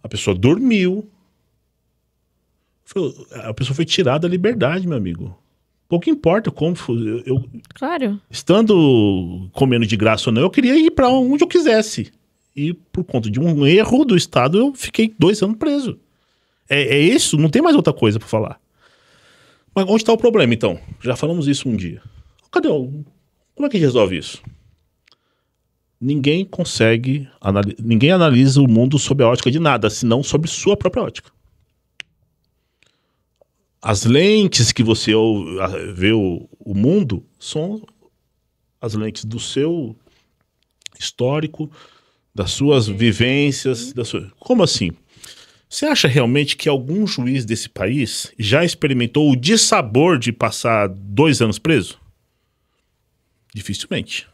S2: a pessoa dormiu, A pessoa foi tirada da liberdade, meu amigo. Pouco importa como.
S1: Claro.
S2: Estando comendo de graça ou não, eu queria ir para onde eu quisesse. E por conta de um erro do Estado, eu fiquei 2 anos preso. É isso, não tem mais outra coisa para falar. Mas onde está o problema, então? Já falamos isso um dia. Como é que resolve isso? Ninguém analisa o mundo sob a ótica de nada, senão sobre sua própria ótica. As lentes que você vê o mundo são as lentes do seu histórico, das suas vivências. Como assim? Você acha realmente que algum juiz desse país já experimentou o dissabor de passar 2 anos preso? Dificilmente.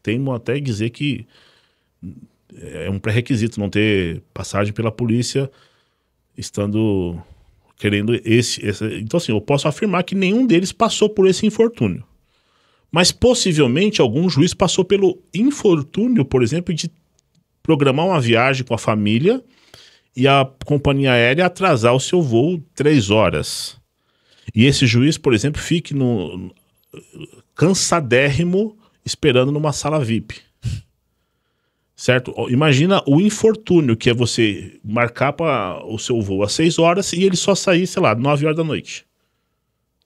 S2: Temo até dizer que é um pré-requisito não ter passagem pela polícia estando querendo esse. Então, assim, eu posso afirmar que nenhum deles passou por esse infortúnio. Mas, possivelmente, algum juiz passou pelo infortúnio, por exemplo, de programar uma viagem com a família e a companhia aérea atrasar o seu voo 3 horas. E esse juiz, por exemplo, fique cansadérrimo esperando numa sala VIP. Certo? Imagina o infortúnio que é você marcar para o seu voo às 6 horas e ele só sair, sei lá, 9 horas da noite.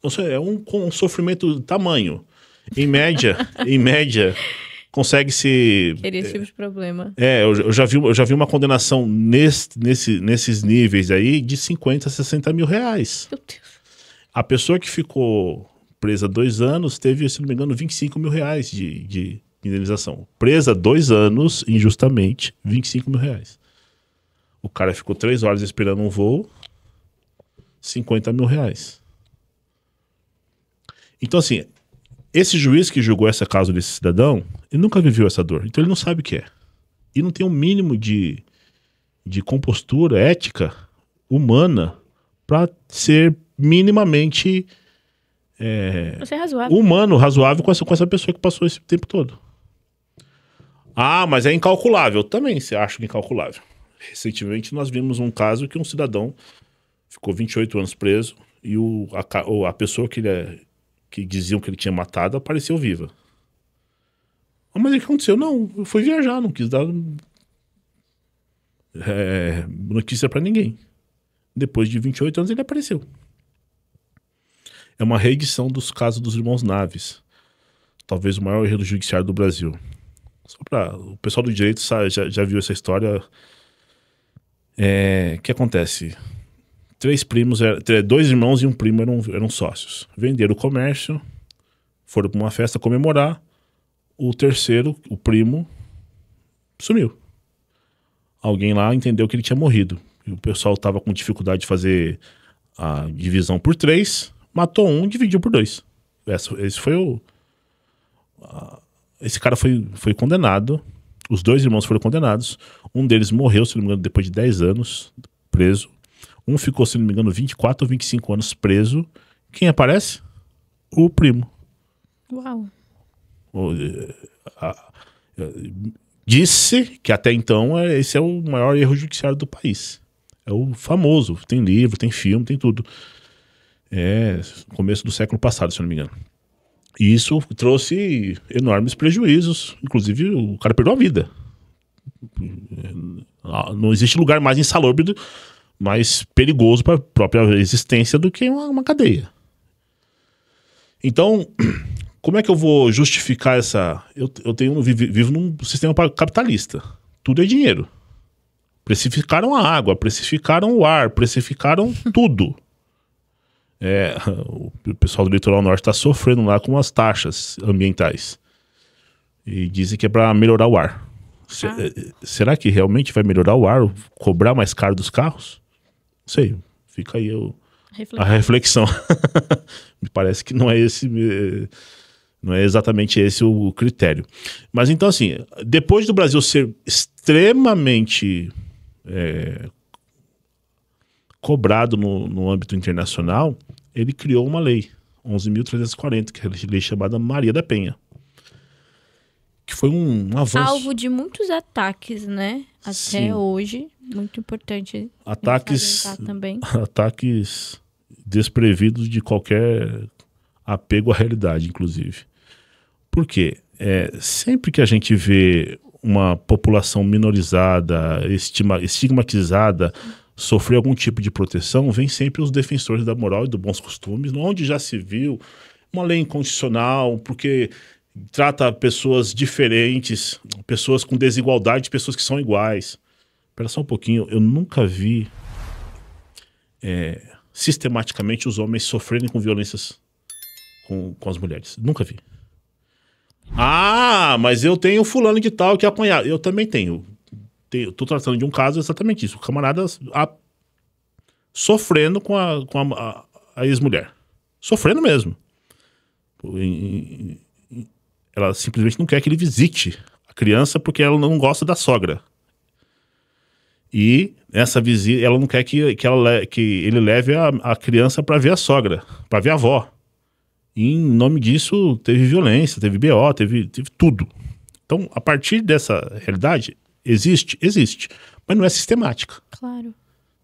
S2: Então, é um sofrimento do tamanho. Em média, consegue-se...
S1: Teria esse tipo de problema.
S2: Eu já vi uma condenação nesses níveis aí de 50 a 60 mil reais.
S1: Meu Deus.
S2: A pessoa que ficou presa 2 anos teve, se não me engano, 25 mil reais de indenização. Presa 2 anos, injustamente, 25 mil reais. O cara ficou 3 horas esperando um voo, 50 mil reais. Então, assim, esse juiz que julgou essa causa desse cidadão, ele nunca viveu essa dor, então ele não sabe o que é. E não tem um mínimo de compostura ética humana para ser minimamente
S1: Você é razoável.
S2: humano, razoável com essa pessoa que passou esse tempo todo. Ah, mas é incalculável. Também você acha que é incalculável. Recentemente nós vimos um caso que um cidadão ficou 28 anos preso e a pessoa que diziam que ele tinha matado apareceu viva. Ah, mas o que aconteceu? Não, eu fui viajar, não quis dar notícia pra ninguém. Depois de 28 anos ele apareceu. É uma reedição dos casos dos irmãos Naves. Talvez o maior erro do judiciário do Brasil. O pessoal do direito já viu essa história. O que acontece? 2 irmãos e um primo eram sócios. Venderam o comércio, foram para uma festa comemorar. O terceiro, o primo, sumiu. Alguém lá entendeu que ele tinha morrido. E o pessoal estava com dificuldade de fazer a divisão por 3, matou um e dividiu por 2. Esse foi esse cara foi condenado. Os 2 irmãos foram condenados. Um deles morreu, se não me engano, depois de 10 anos preso. Um ficou, se não me engano, 24 ou 25 anos preso. Quem aparece? O primo.
S1: Uau.
S2: Disse que até então esse é o maior erro judiciário do país. É o famoso. Tem livro, tem filme, tem tudo. Começo do século passado, se eu não me engano. E isso trouxe enormes prejuízos. Inclusive, o cara perdeu a vida. Não existe lugar mais insalubre, mais perigoso para a própria existência do que uma cadeia. Então, como é que eu vou justificar essa... Eu vivo num sistema capitalista. Tudo é dinheiro. Precificaram a água, precificaram o ar, precificaram tudo. O pessoal do litoral norte está sofrendo lá com as taxas ambientais. E dizem que é para melhorar o ar. Será que realmente vai melhorar o ar? Cobrar mais caro dos carros? Não sei. Fica aí a reflexão. Me parece que não é exatamente esse o critério. Mas então, assim, depois do Brasil ser extremamente cobrado no âmbito internacional, ele criou uma lei, 11.340, que é a lei chamada Maria da Penha, que foi um avanço.
S1: Alvo de muitos ataques, né? Até
S2: Sim.
S1: hoje. Muito importante
S2: Ataques,
S1: também.
S2: ataques desprevidos de qualquer apego à realidade, inclusive. Por quê? Sempre que a gente vê uma população minorizada, estigmatizada, sofrer algum tipo de proteção, vem sempre os defensores da moral e dos bons costumes, onde já se viu uma lei inconstitucional, porque trata pessoas diferentes, pessoas com desigualdade, pessoas que são iguais. Espera só um pouquinho, eu nunca vi sistematicamente os homens sofrerem com violências com as mulheres. Nunca vi. Ah, mas eu tenho fulano de tal que apanhar. Eu também tenho. Tô tratando de um caso exatamente isso. O camarada sofrendo com a ex-mulher. Sofrendo mesmo. Ela simplesmente não quer que ele visite a criança porque ela não gosta da sogra. E essa visita, ela não quer que ele leve a criança para ver a sogra, para ver a avó. E em nome disso, teve violência, teve BO, teve tudo. Então, a partir dessa realidade, existe, mas não é sistemática.
S1: Claro.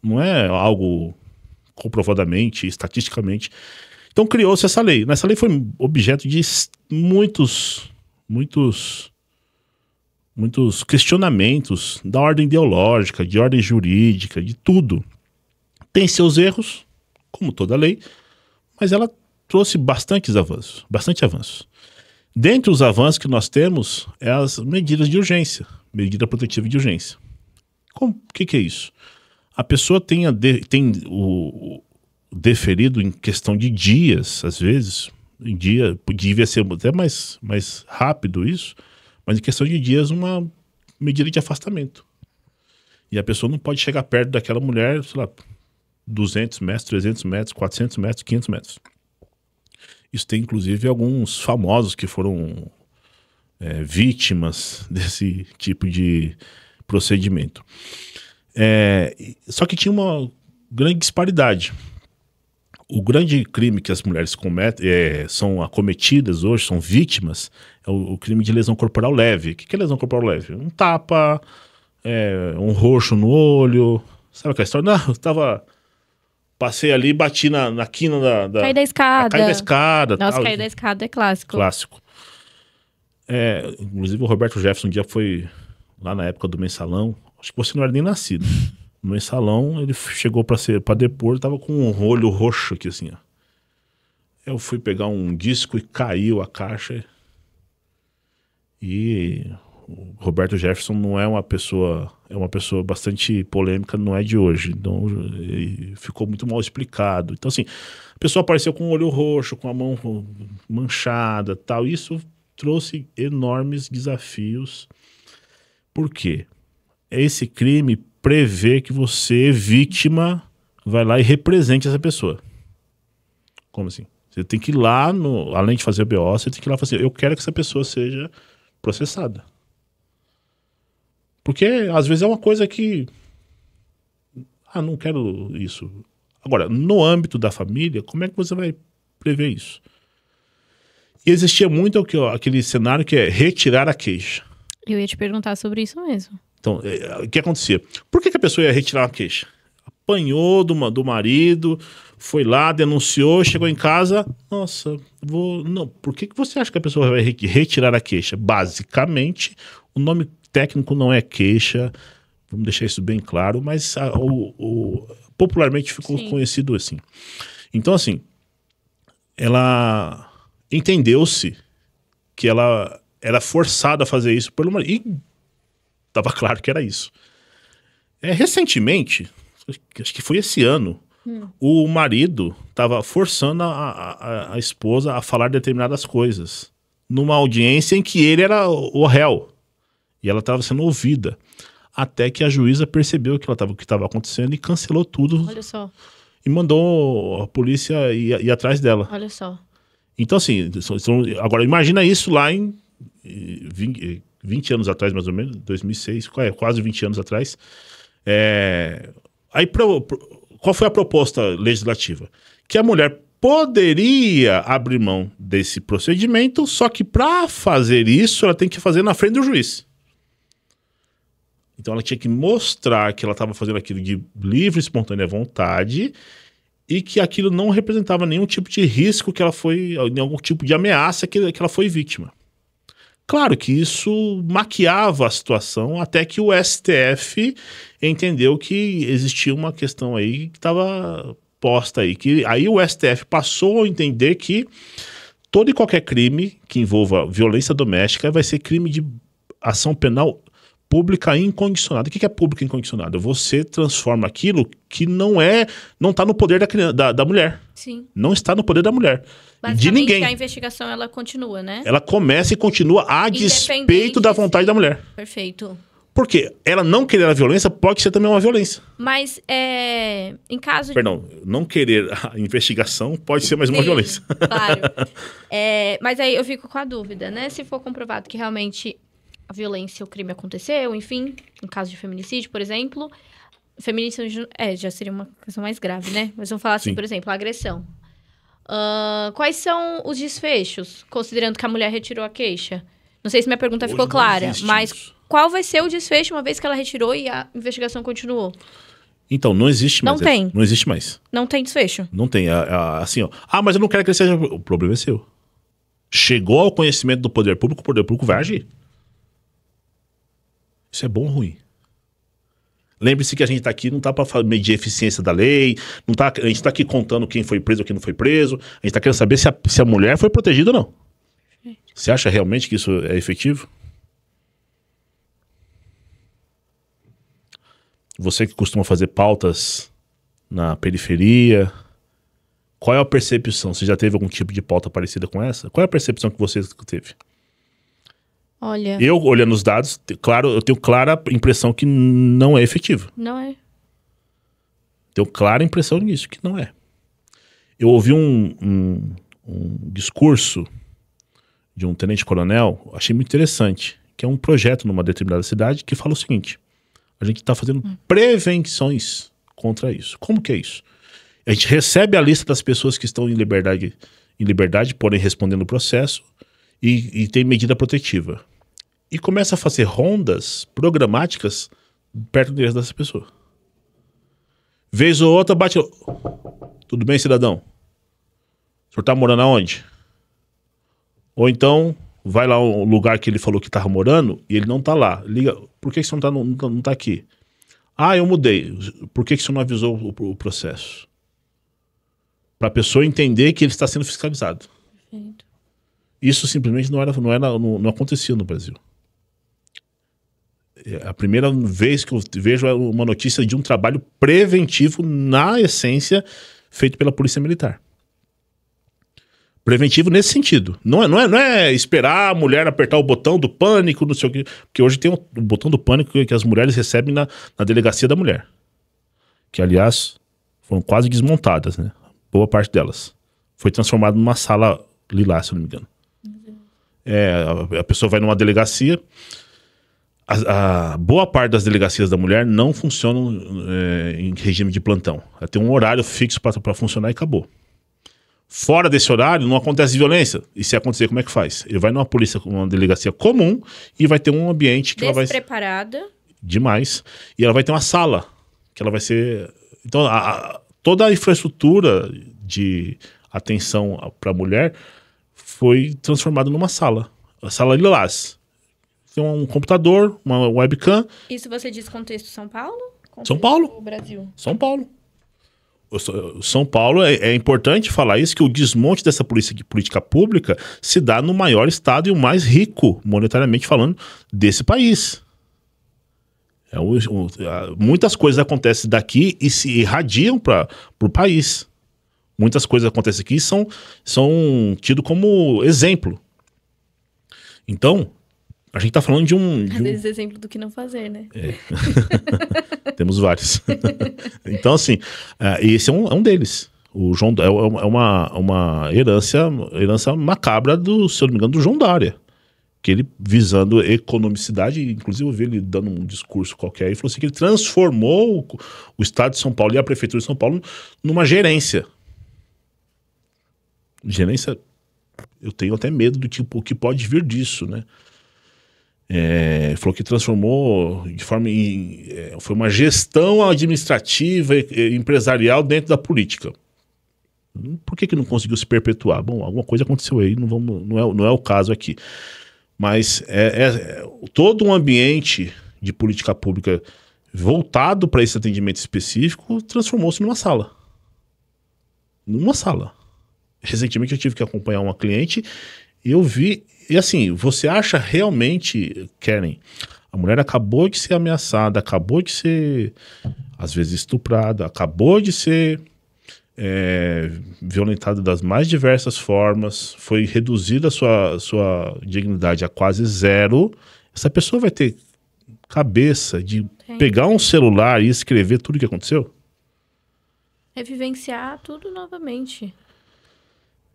S2: Não é algo comprovadamente, estatisticamente. Então, criou-se essa lei. Essa lei foi objeto de muitos questionamentos da ordem ideológica, de ordem jurídica, de tudo. Tem seus erros, como toda lei, mas ela trouxe bastante avanços. Dentre os avanços que nós temos, é as medidas de urgência, medida protetiva de urgência. O que é isso? A pessoa tem o deferido em questão de dias, às vezes, devia ser até mais rápido isso, mas em questão de dias, uma medida de afastamento. E a pessoa não pode chegar perto daquela mulher, sei lá, 200 metros, 300 metros, 400 metros, 500 metros. Isso tem, inclusive, alguns famosos que foram vítimas desse tipo de procedimento. Só que tinha uma grande disparidade. O grande crime que as mulheres são acometidas hoje, são vítimas, é o crime de lesão corporal leve. O que é lesão corporal leve? Um tapa, um roxo no olho. Sabe aquela história? Não, passei ali e bati na quina da...
S1: Caí da escada.
S2: Caí da escada.
S1: Nossa,
S2: tal.
S1: cair da escada é clássico.
S2: Clássico. Inclusive o Roberto Jefferson um dia foi lá na época do mensalão. Acho que você não era nem nascido. No mensalão, ele chegou pra depor, tava com um olho roxo aqui, assim, ó. Eu fui pegar um disco e caiu a caixa. E o Roberto Jefferson não é uma pessoa... É uma pessoa bastante polêmica, não é de hoje. Então, ficou muito mal explicado. Então, assim, a pessoa apareceu com o olho roxo, com a mão manchada, tal. Isso trouxe enormes desafios. Por quê? Esse crime prevê que você, vítima, vai lá e represente essa pessoa. Como assim? Você tem que ir lá, além de fazer o BO, você tem que ir lá e falar assim, eu quero que essa pessoa seja processada. Porque, às vezes, é uma coisa que... não quero isso. Agora, no âmbito da família, como é que você vai prever isso? E existia muito aquele cenário que é retirar a queixa.
S1: Eu ia te perguntar sobre isso mesmo.
S2: Então, o que acontecia? Por que a pessoa ia retirar a queixa? Apanhou do marido, foi lá, denunciou, chegou em casa... Nossa, não. Por que você acha que a pessoa vai retirar a queixa? Basicamente, o nome técnico não é queixa, vamos deixar isso bem claro, mas popularmente ficou conhecido assim. Então, assim, ela entendeu-se que ela era forçada a fazer isso pelo marido. E estava claro que era isso. Recentemente, acho que foi esse ano, o marido estava forçando a esposa a falar determinadas coisas numa audiência em que ele era o réu. E ela estava sendo ouvida. Até que a juíza percebeu o que estava acontecendo e cancelou tudo.
S1: Olha só.
S2: E mandou a polícia ir atrás dela.
S1: Olha só.
S2: Então, assim, agora imagina isso lá em 20 anos atrás, mais ou menos, 2006, quase 20 anos atrás. Aí, qual foi a proposta legislativa? Que a mulher poderia abrir mão desse procedimento, só que para fazer isso, ela tem que fazer na frente do juiz. Então ela tinha que mostrar que ela estava fazendo aquilo de livre e espontânea vontade e que aquilo não representava nenhum tipo de risco que ela foi, nenhum tipo de ameaça que ela foi vítima. Claro que isso maquiava a situação até que o STF entendeu que existia uma questão aí que estava posta aí. Que aí o STF passou a entender que todo e qualquer crime que envolva violência doméstica vai ser crime de ação penal pública incondicionada. O que é pública incondicionada? Você transforma aquilo que não está no poder da mulher.
S1: Sim.
S2: Não está no poder da mulher. De ninguém.
S1: A investigação, ela continua, né?
S2: Ela começa e continua a despeito da vontade da mulher.
S1: Perfeito.
S2: Porque ela não querer a violência pode ser também uma violência.
S1: Mas, em caso de...
S2: Perdão, não querer a investigação pode ser mais uma violência.
S1: Claro. Mas aí eu fico com a dúvida, né? Se for comprovado que realmente a violência, o crime aconteceu, enfim, no caso de feminicídio, por exemplo, feminicídio já seria uma questão mais grave, né? Mas vamos falar assim,
S2: Sim.
S1: por exemplo, a agressão. Quais são os desfechos, considerando que a mulher retirou a queixa? Não sei se minha pergunta ficou clara, mas qual vai ser o desfecho uma vez que ela retirou e a investigação continuou?
S2: Então, não existe mais.
S1: Não tem.
S2: Não existe mais.
S1: Não tem desfecho?
S2: Não tem. Assim, ó. Mas eu não quero que ele seja... O problema é seu. Chegou ao conhecimento do poder público, o poder público vai agir. Isso é bom ou ruim? Lembre-se que a gente está aqui, não está para medir a eficiência da lei, a gente está aqui contando quem foi preso ou quem não foi preso, a gente está querendo saber se a mulher foi protegida ou não. Você acha realmente que isso é efetivo? Você que costuma fazer pautas na periferia, qual é a percepção? Você já teve algum tipo de pauta parecida com essa? Qual é a percepção que você teve?
S1: Olha...
S2: Eu, olhando os dados, claro, eu tenho clara impressão que não é efetivo.
S1: Não é?
S2: Tenho clara impressão nisso, que não é. Eu ouvi um discurso de um tenente-coronel, achei muito interessante, que é um projeto numa determinada cidade que fala o seguinte: a gente está fazendo prevenções contra isso. Como que é isso? A gente recebe a lista das pessoas que estão em liberdade, porém respondendo o processo, e tem medida protetiva. E começa a fazer rondas programáticas perto dessa pessoa. Vez ou outra bate... Tudo bem, cidadão? O senhor tá morando aonde? Ou então, vai lá ao lugar que ele falou que tava morando e ele não tá lá. Liga, por que o senhor não tá aqui? Eu mudei. Por que o senhor não avisou o processo? Para a pessoa entender que ele está sendo fiscalizado.
S1: Perfeito.
S2: Isso simplesmente não acontecia no Brasil. É a primeira vez que eu vejo uma notícia de um trabalho preventivo, na essência, feito pela Polícia Militar. Preventivo nesse sentido. Não é esperar a mulher apertar o botão do pânico, não sei o quê. Porque hoje tem o botão do pânico que as mulheres recebem na delegacia da mulher. Que, aliás, foram quase desmontadas, né? Boa parte delas. Foi transformada numa sala lilás, se eu não me engano. A pessoa vai numa delegacia. A boa parte das delegacias da mulher não funcionam em regime de plantão. Ela tem um horário fixo para funcionar e acabou. Fora desse horário, não acontece violência. E se acontecer, como é que faz? Ele vai numa delegacia comum e vai ter um ambiente que ela vai...
S1: Despreparada.
S2: Demais. E ela vai ter uma sala, que ela vai ser... Então, toda a infraestrutura de atenção para a mulher foi transformada numa sala. A sala lilás. Tem um computador, uma webcam.
S1: Isso você diz contexto São Paulo? Contexto
S2: São Paulo.
S1: Brasil.
S2: São Paulo. São Paulo, é importante falar isso, que o desmonte dessa política pública se dá no maior estado e o mais rico, monetariamente falando, desse país. Muitas coisas acontecem daqui e se irradiam para o país. Muitas coisas acontecem aqui e são tidas como exemplo. Então, a gente está falando de um...
S1: Às vezes exemplo do que não fazer, né?
S2: Temos vários. Então, assim, esse é um deles. O João é uma herança macabra se eu não me engano, do João Dória. Que ele, visando economicidade, inclusive eu vi ele dando um discurso qualquer, e falou assim que ele transformou o Estado de São Paulo e a Prefeitura de São Paulo numa gerência. Gerência, eu tenho até medo do tipo, o que pode vir disso, né? Falou que transformou de forma foi uma gestão administrativa e empresarial dentro da política. Por que não conseguiu se perpetuar? Bom, alguma coisa aconteceu aí, não é o caso aqui. Mas todo um ambiente de política pública voltado para esse atendimento específico transformou-se numa sala. Numa sala. Recentemente eu tive que acompanhar uma cliente e eu vi... E assim, você acha realmente, Karen, a mulher acabou de ser ameaçada, acabou de ser, às vezes, estuprada, acabou de ser violentada das mais diversas formas, foi reduzida a sua dignidade a quase zero. Essa pessoa vai ter cabeça de pegar um celular e escrever tudo o que aconteceu?
S1: Vivenciar tudo novamente.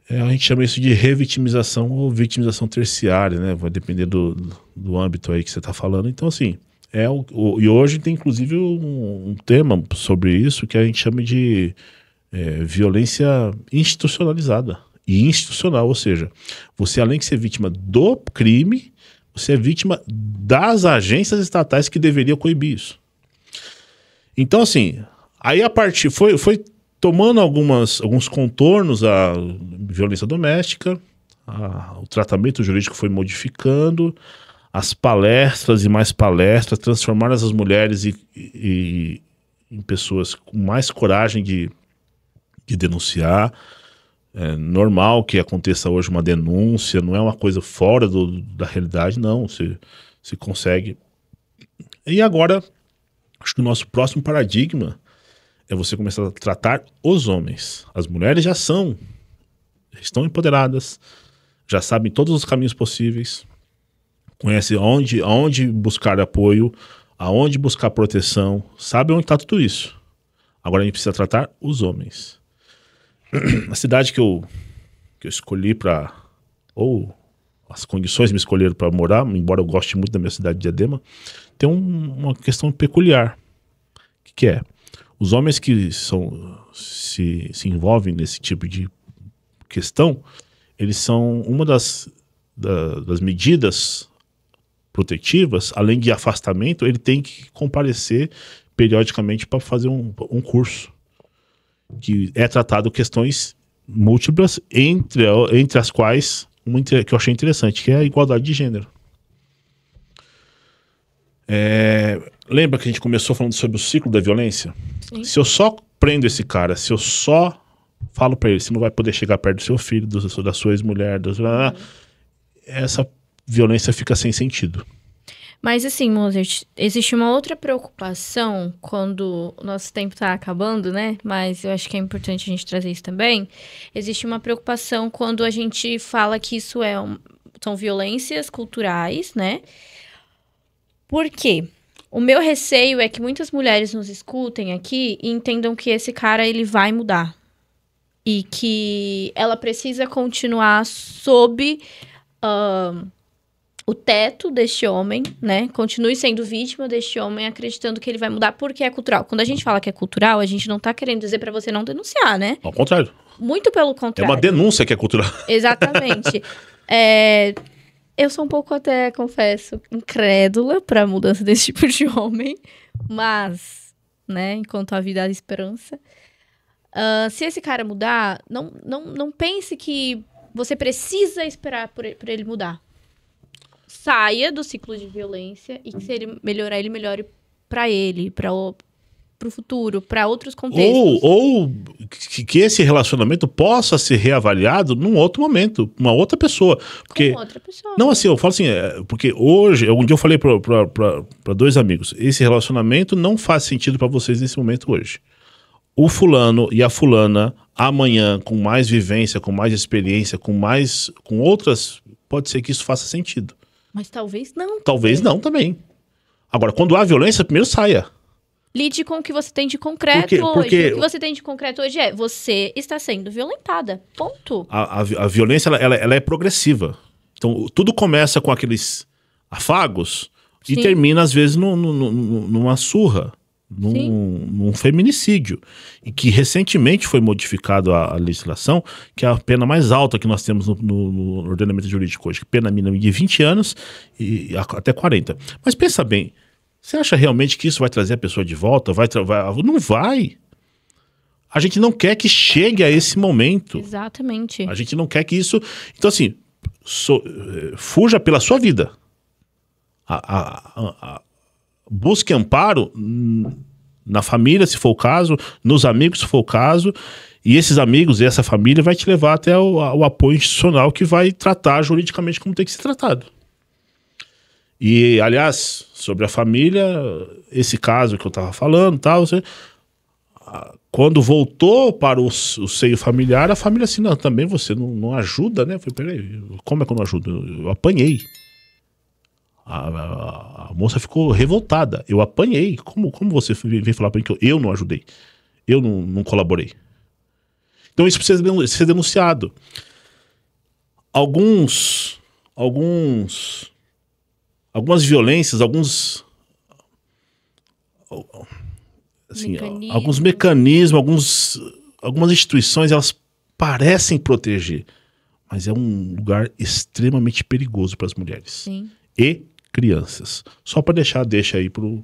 S2: A gente chama isso de revitimização ou vitimização terciária, né? Vai depender do âmbito aí que você está falando. Então, assim, e hoje tem inclusive um tema sobre isso que a gente chama de violência institucionalizada e institucional, ou seja, você além de ser vítima do crime, você é vítima das agências estatais que deveriam coibir isso. Então, assim, aí a partir foi tomando alguns contornos a violência doméstica, o tratamento jurídico foi modificando, as palestras e mais palestras transformaram essas mulheres em pessoas com mais coragem de denunciar. É normal que aconteça hoje uma denúncia, não é uma coisa fora da realidade, não, você consegue. E agora, acho que o nosso próximo paradigma é você começar a tratar os homens. As mulheres já estão empoderadas, já sabem todos os caminhos possíveis, conhecem aonde buscar apoio, aonde buscar proteção, sabem onde está tudo isso. Agora a gente precisa tratar os homens. A cidade que eu escolhi ou as condições me escolheram para morar, embora eu goste muito da minha cidade de Diadema, tem uma questão peculiar, que é os homens que se envolvem nesse tipo de questão, eles são uma das medidas protetivas, além de afastamento, ele tem que comparecer periodicamente para fazer um curso que é tratado questões múltiplas, entre as quais uma que eu achei interessante, que é a igualdade de gênero. Lembra que a gente começou falando sobre o ciclo da violência? Sim. Se eu só prendo esse cara, se eu só falo pra ele, você não vai poder chegar perto do seu filho, da sua ex-mulher, essa violência fica sem sentido.
S1: Mas assim, Mozart, existe uma outra preocupação quando o nosso tempo tá acabando, né? Mas eu acho que é importante a gente trazer isso também. Existe uma preocupação quando a gente fala que isso são violências culturais, né? Por quê? O meu receio é que muitas mulheres nos escutem aqui e entendam que esse cara, ele vai mudar. E que ela precisa continuar sob o teto deste homem, né? Continue sendo vítima deste homem, acreditando que ele vai mudar porque é cultural. Quando a gente fala que é cultural, a gente não tá querendo dizer pra você não denunciar, né?
S2: Ao contrário.
S1: Muito pelo contrário.
S2: É uma denúncia que é cultural.
S1: Exatamente. Eu sou um pouco, até, confesso, incrédula pra mudança desse tipo de homem. Mas, né, enquanto a vida há esperança. Se esse cara mudar, não pense que você precisa esperar por ele mudar. Saia do ciclo de violência e que se ele melhorar, ele melhore pra ele, pro futuro, pra outros contextos.
S2: Ou que esse relacionamento possa ser reavaliado num outro momento, uma outra pessoa. Porque,
S1: com outra pessoa.
S2: Não, assim, eu falo assim, porque hoje, um dia eu falei pra dois amigos, esse relacionamento não faz sentido pra vocês nesse momento hoje. O fulano e a fulana, amanhã, com mais vivência, com mais experiência, com outras, pode ser que isso faça sentido.
S1: Mas talvez não.
S2: Talvez não também. Agora, quando há violência, primeiro saia.
S1: Lide com o que você tem de concreto hoje. O que você tem de concreto hoje você está sendo violentada. Ponto.
S2: A violência, ela é progressiva. Então, tudo começa com aqueles afagos. Sim. E termina, às vezes, numa surra. num feminicídio. E que recentemente foi modificado a legislação, que é a pena mais alta que nós temos no ordenamento jurídico hoje, pena mínima de 20 anos e até 40. Mas pensa bem, você acha realmente que isso vai trazer a pessoa de volta? Não vai. A gente não quer que chegue a esse momento.
S1: Exatamente.
S2: A gente não quer que isso... Então, assim, fuja pela sua vida. Busque amparo na família, se for o caso, nos amigos, se for o caso, e esses amigos e essa família vai te levar até o apoio institucional que vai tratar juridicamente como tem que ser tratado. E, aliás, sobre a família, esse caso que eu estava falando, tal, quando voltou para o seio familiar, a família assim, não, também você não ajuda, né? Eu falei, peraí, como é que eu não ajudo? Eu apanhei. A moça ficou revoltada. Eu apanhei. Como você vem falar para mim que eu não ajudei? Eu não colaborei. Então isso precisa ser denunciado. Algumas violências, alguns mecanismos, algumas instituições, elas parecem proteger, mas é um lugar extremamente perigoso para as mulheres.
S1: Sim.
S2: E crianças. Só para deixa aí para um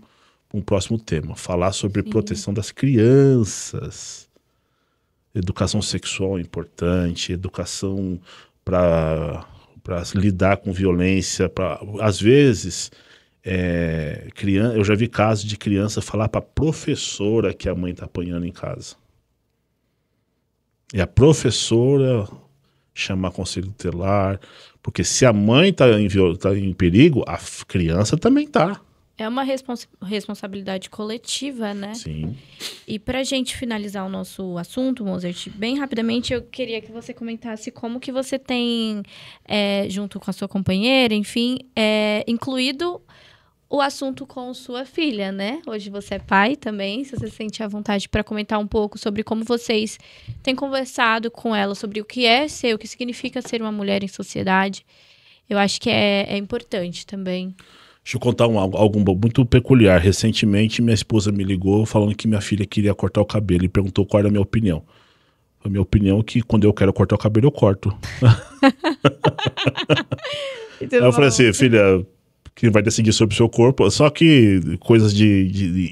S2: próximo tema, falar sobre proteção das crianças. Educação sexual é importante, educação para lidar com violência, às vezes eu já vi casos de criança falar para a professora que a mãe está apanhando em casa. E a professora chamar conselho tutelar, porque se a mãe está em perigo, a criança também está.
S1: É uma responsabilidade coletiva, né?
S2: Sim.
S1: E para a gente finalizar o nosso assunto, Mozart, bem rapidamente, eu queria que você comentasse como que você tem, junto com a sua companheira, enfim, incluído o assunto com sua filha, né? Hoje você é pai também, se você sente à vontade para comentar um pouco sobre como vocês têm conversado com ela, sobre o que o que significa ser uma mulher em sociedade. Eu acho que é importante também.
S2: Deixa eu contar algo muito peculiar. Recentemente, minha esposa me ligou falando que minha filha queria cortar o cabelo e perguntou qual era a minha opinião. A minha opinião é que quando eu quero cortar o cabelo, eu corto. Aí eu falei assim, filha, que vai decidir sobre o seu corpo. Só que coisas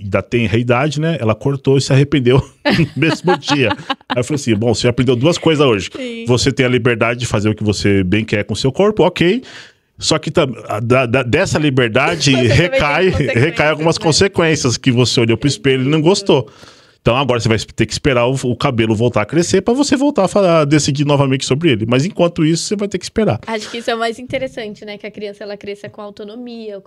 S2: da tenra idade, né? Ela cortou e se arrependeu no mesmo dia. Aí eu falei assim, bom, você aprendeu duas coisas hoje. Sim. Você tem a liberdade de fazer o que você bem quer com o seu corpo, ok. Só que dessa liberdade recai algumas consequências, que você olhou pro espelho e não gostou. Então agora você vai ter que esperar o cabelo voltar a crescer para você voltar a decidir novamente sobre ele. Mas enquanto isso, você vai ter que esperar.
S3: Acho que isso é o mais interessante, né? Que a criança ela cresça com autonomia.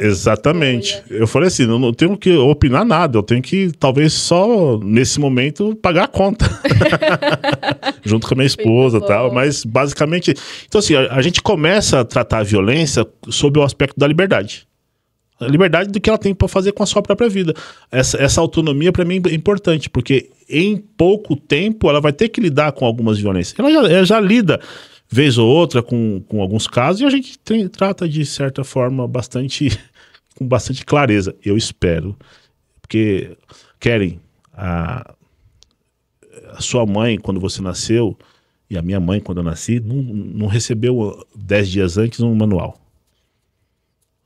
S2: Exatamente. Eu falei assim, eu não tenho que opinar nada. Eu tenho que, talvez, só nesse momento, pagar a conta. Junto com a minha esposa e tal. Mas basicamente... Então assim, a gente começa a tratar a violência sob o aspecto da liberdade. A liberdade do que ela tem para fazer com a sua própria vida. Essa autonomia, para mim, é importante, porque em pouco tempo ela vai ter que lidar com algumas violências. Ela já lida, vez ou outra, com alguns casos, e a gente trata de certa forma com bastante clareza. Eu espero. Porque, Keren, a sua mãe, quando você nasceu, e a minha mãe, quando eu nasci, não recebeu 10 dias antes um manual.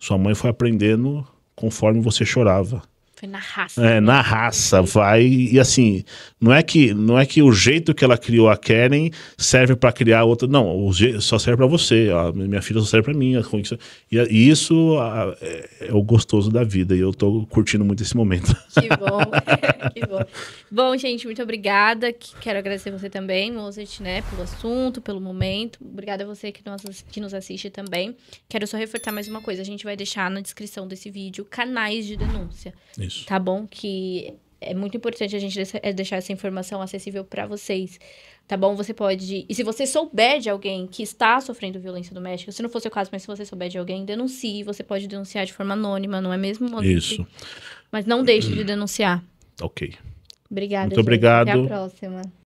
S2: Sua mãe foi aprendendo conforme você chorava.
S1: Foi na raça.
S2: Na raça, vai. E assim, não é que o jeito que ela criou a Keren serve para criar outra. Não, só serve para você. A minha filha só serve para mim. E isso é o gostoso da vida. E eu tô curtindo muito esse momento.
S1: Que bom. Que bom. Bom, gente, muito obrigada. Quero agradecer você também, Mozart, né, pelo assunto, pelo momento. Obrigada a você que nos assiste também. Quero só reforçar mais uma coisa. A gente vai deixar na descrição desse vídeo canais de denúncia.
S2: Isso.
S1: Tá bom? Que é muito importante a gente deixar essa informação acessível para vocês. Tá bom? Você pode... E se você souber de alguém que está sofrendo violência doméstica, se não for o seu caso, mas se você souber de alguém, denuncie. Você pode denunciar de forma anônima, não é mesmo?
S2: Isso.
S1: Mas não deixe de denunciar.
S2: Ok.
S1: Obrigada,
S2: muito
S1: gente.
S2: obrigado.
S1: Até a próxima.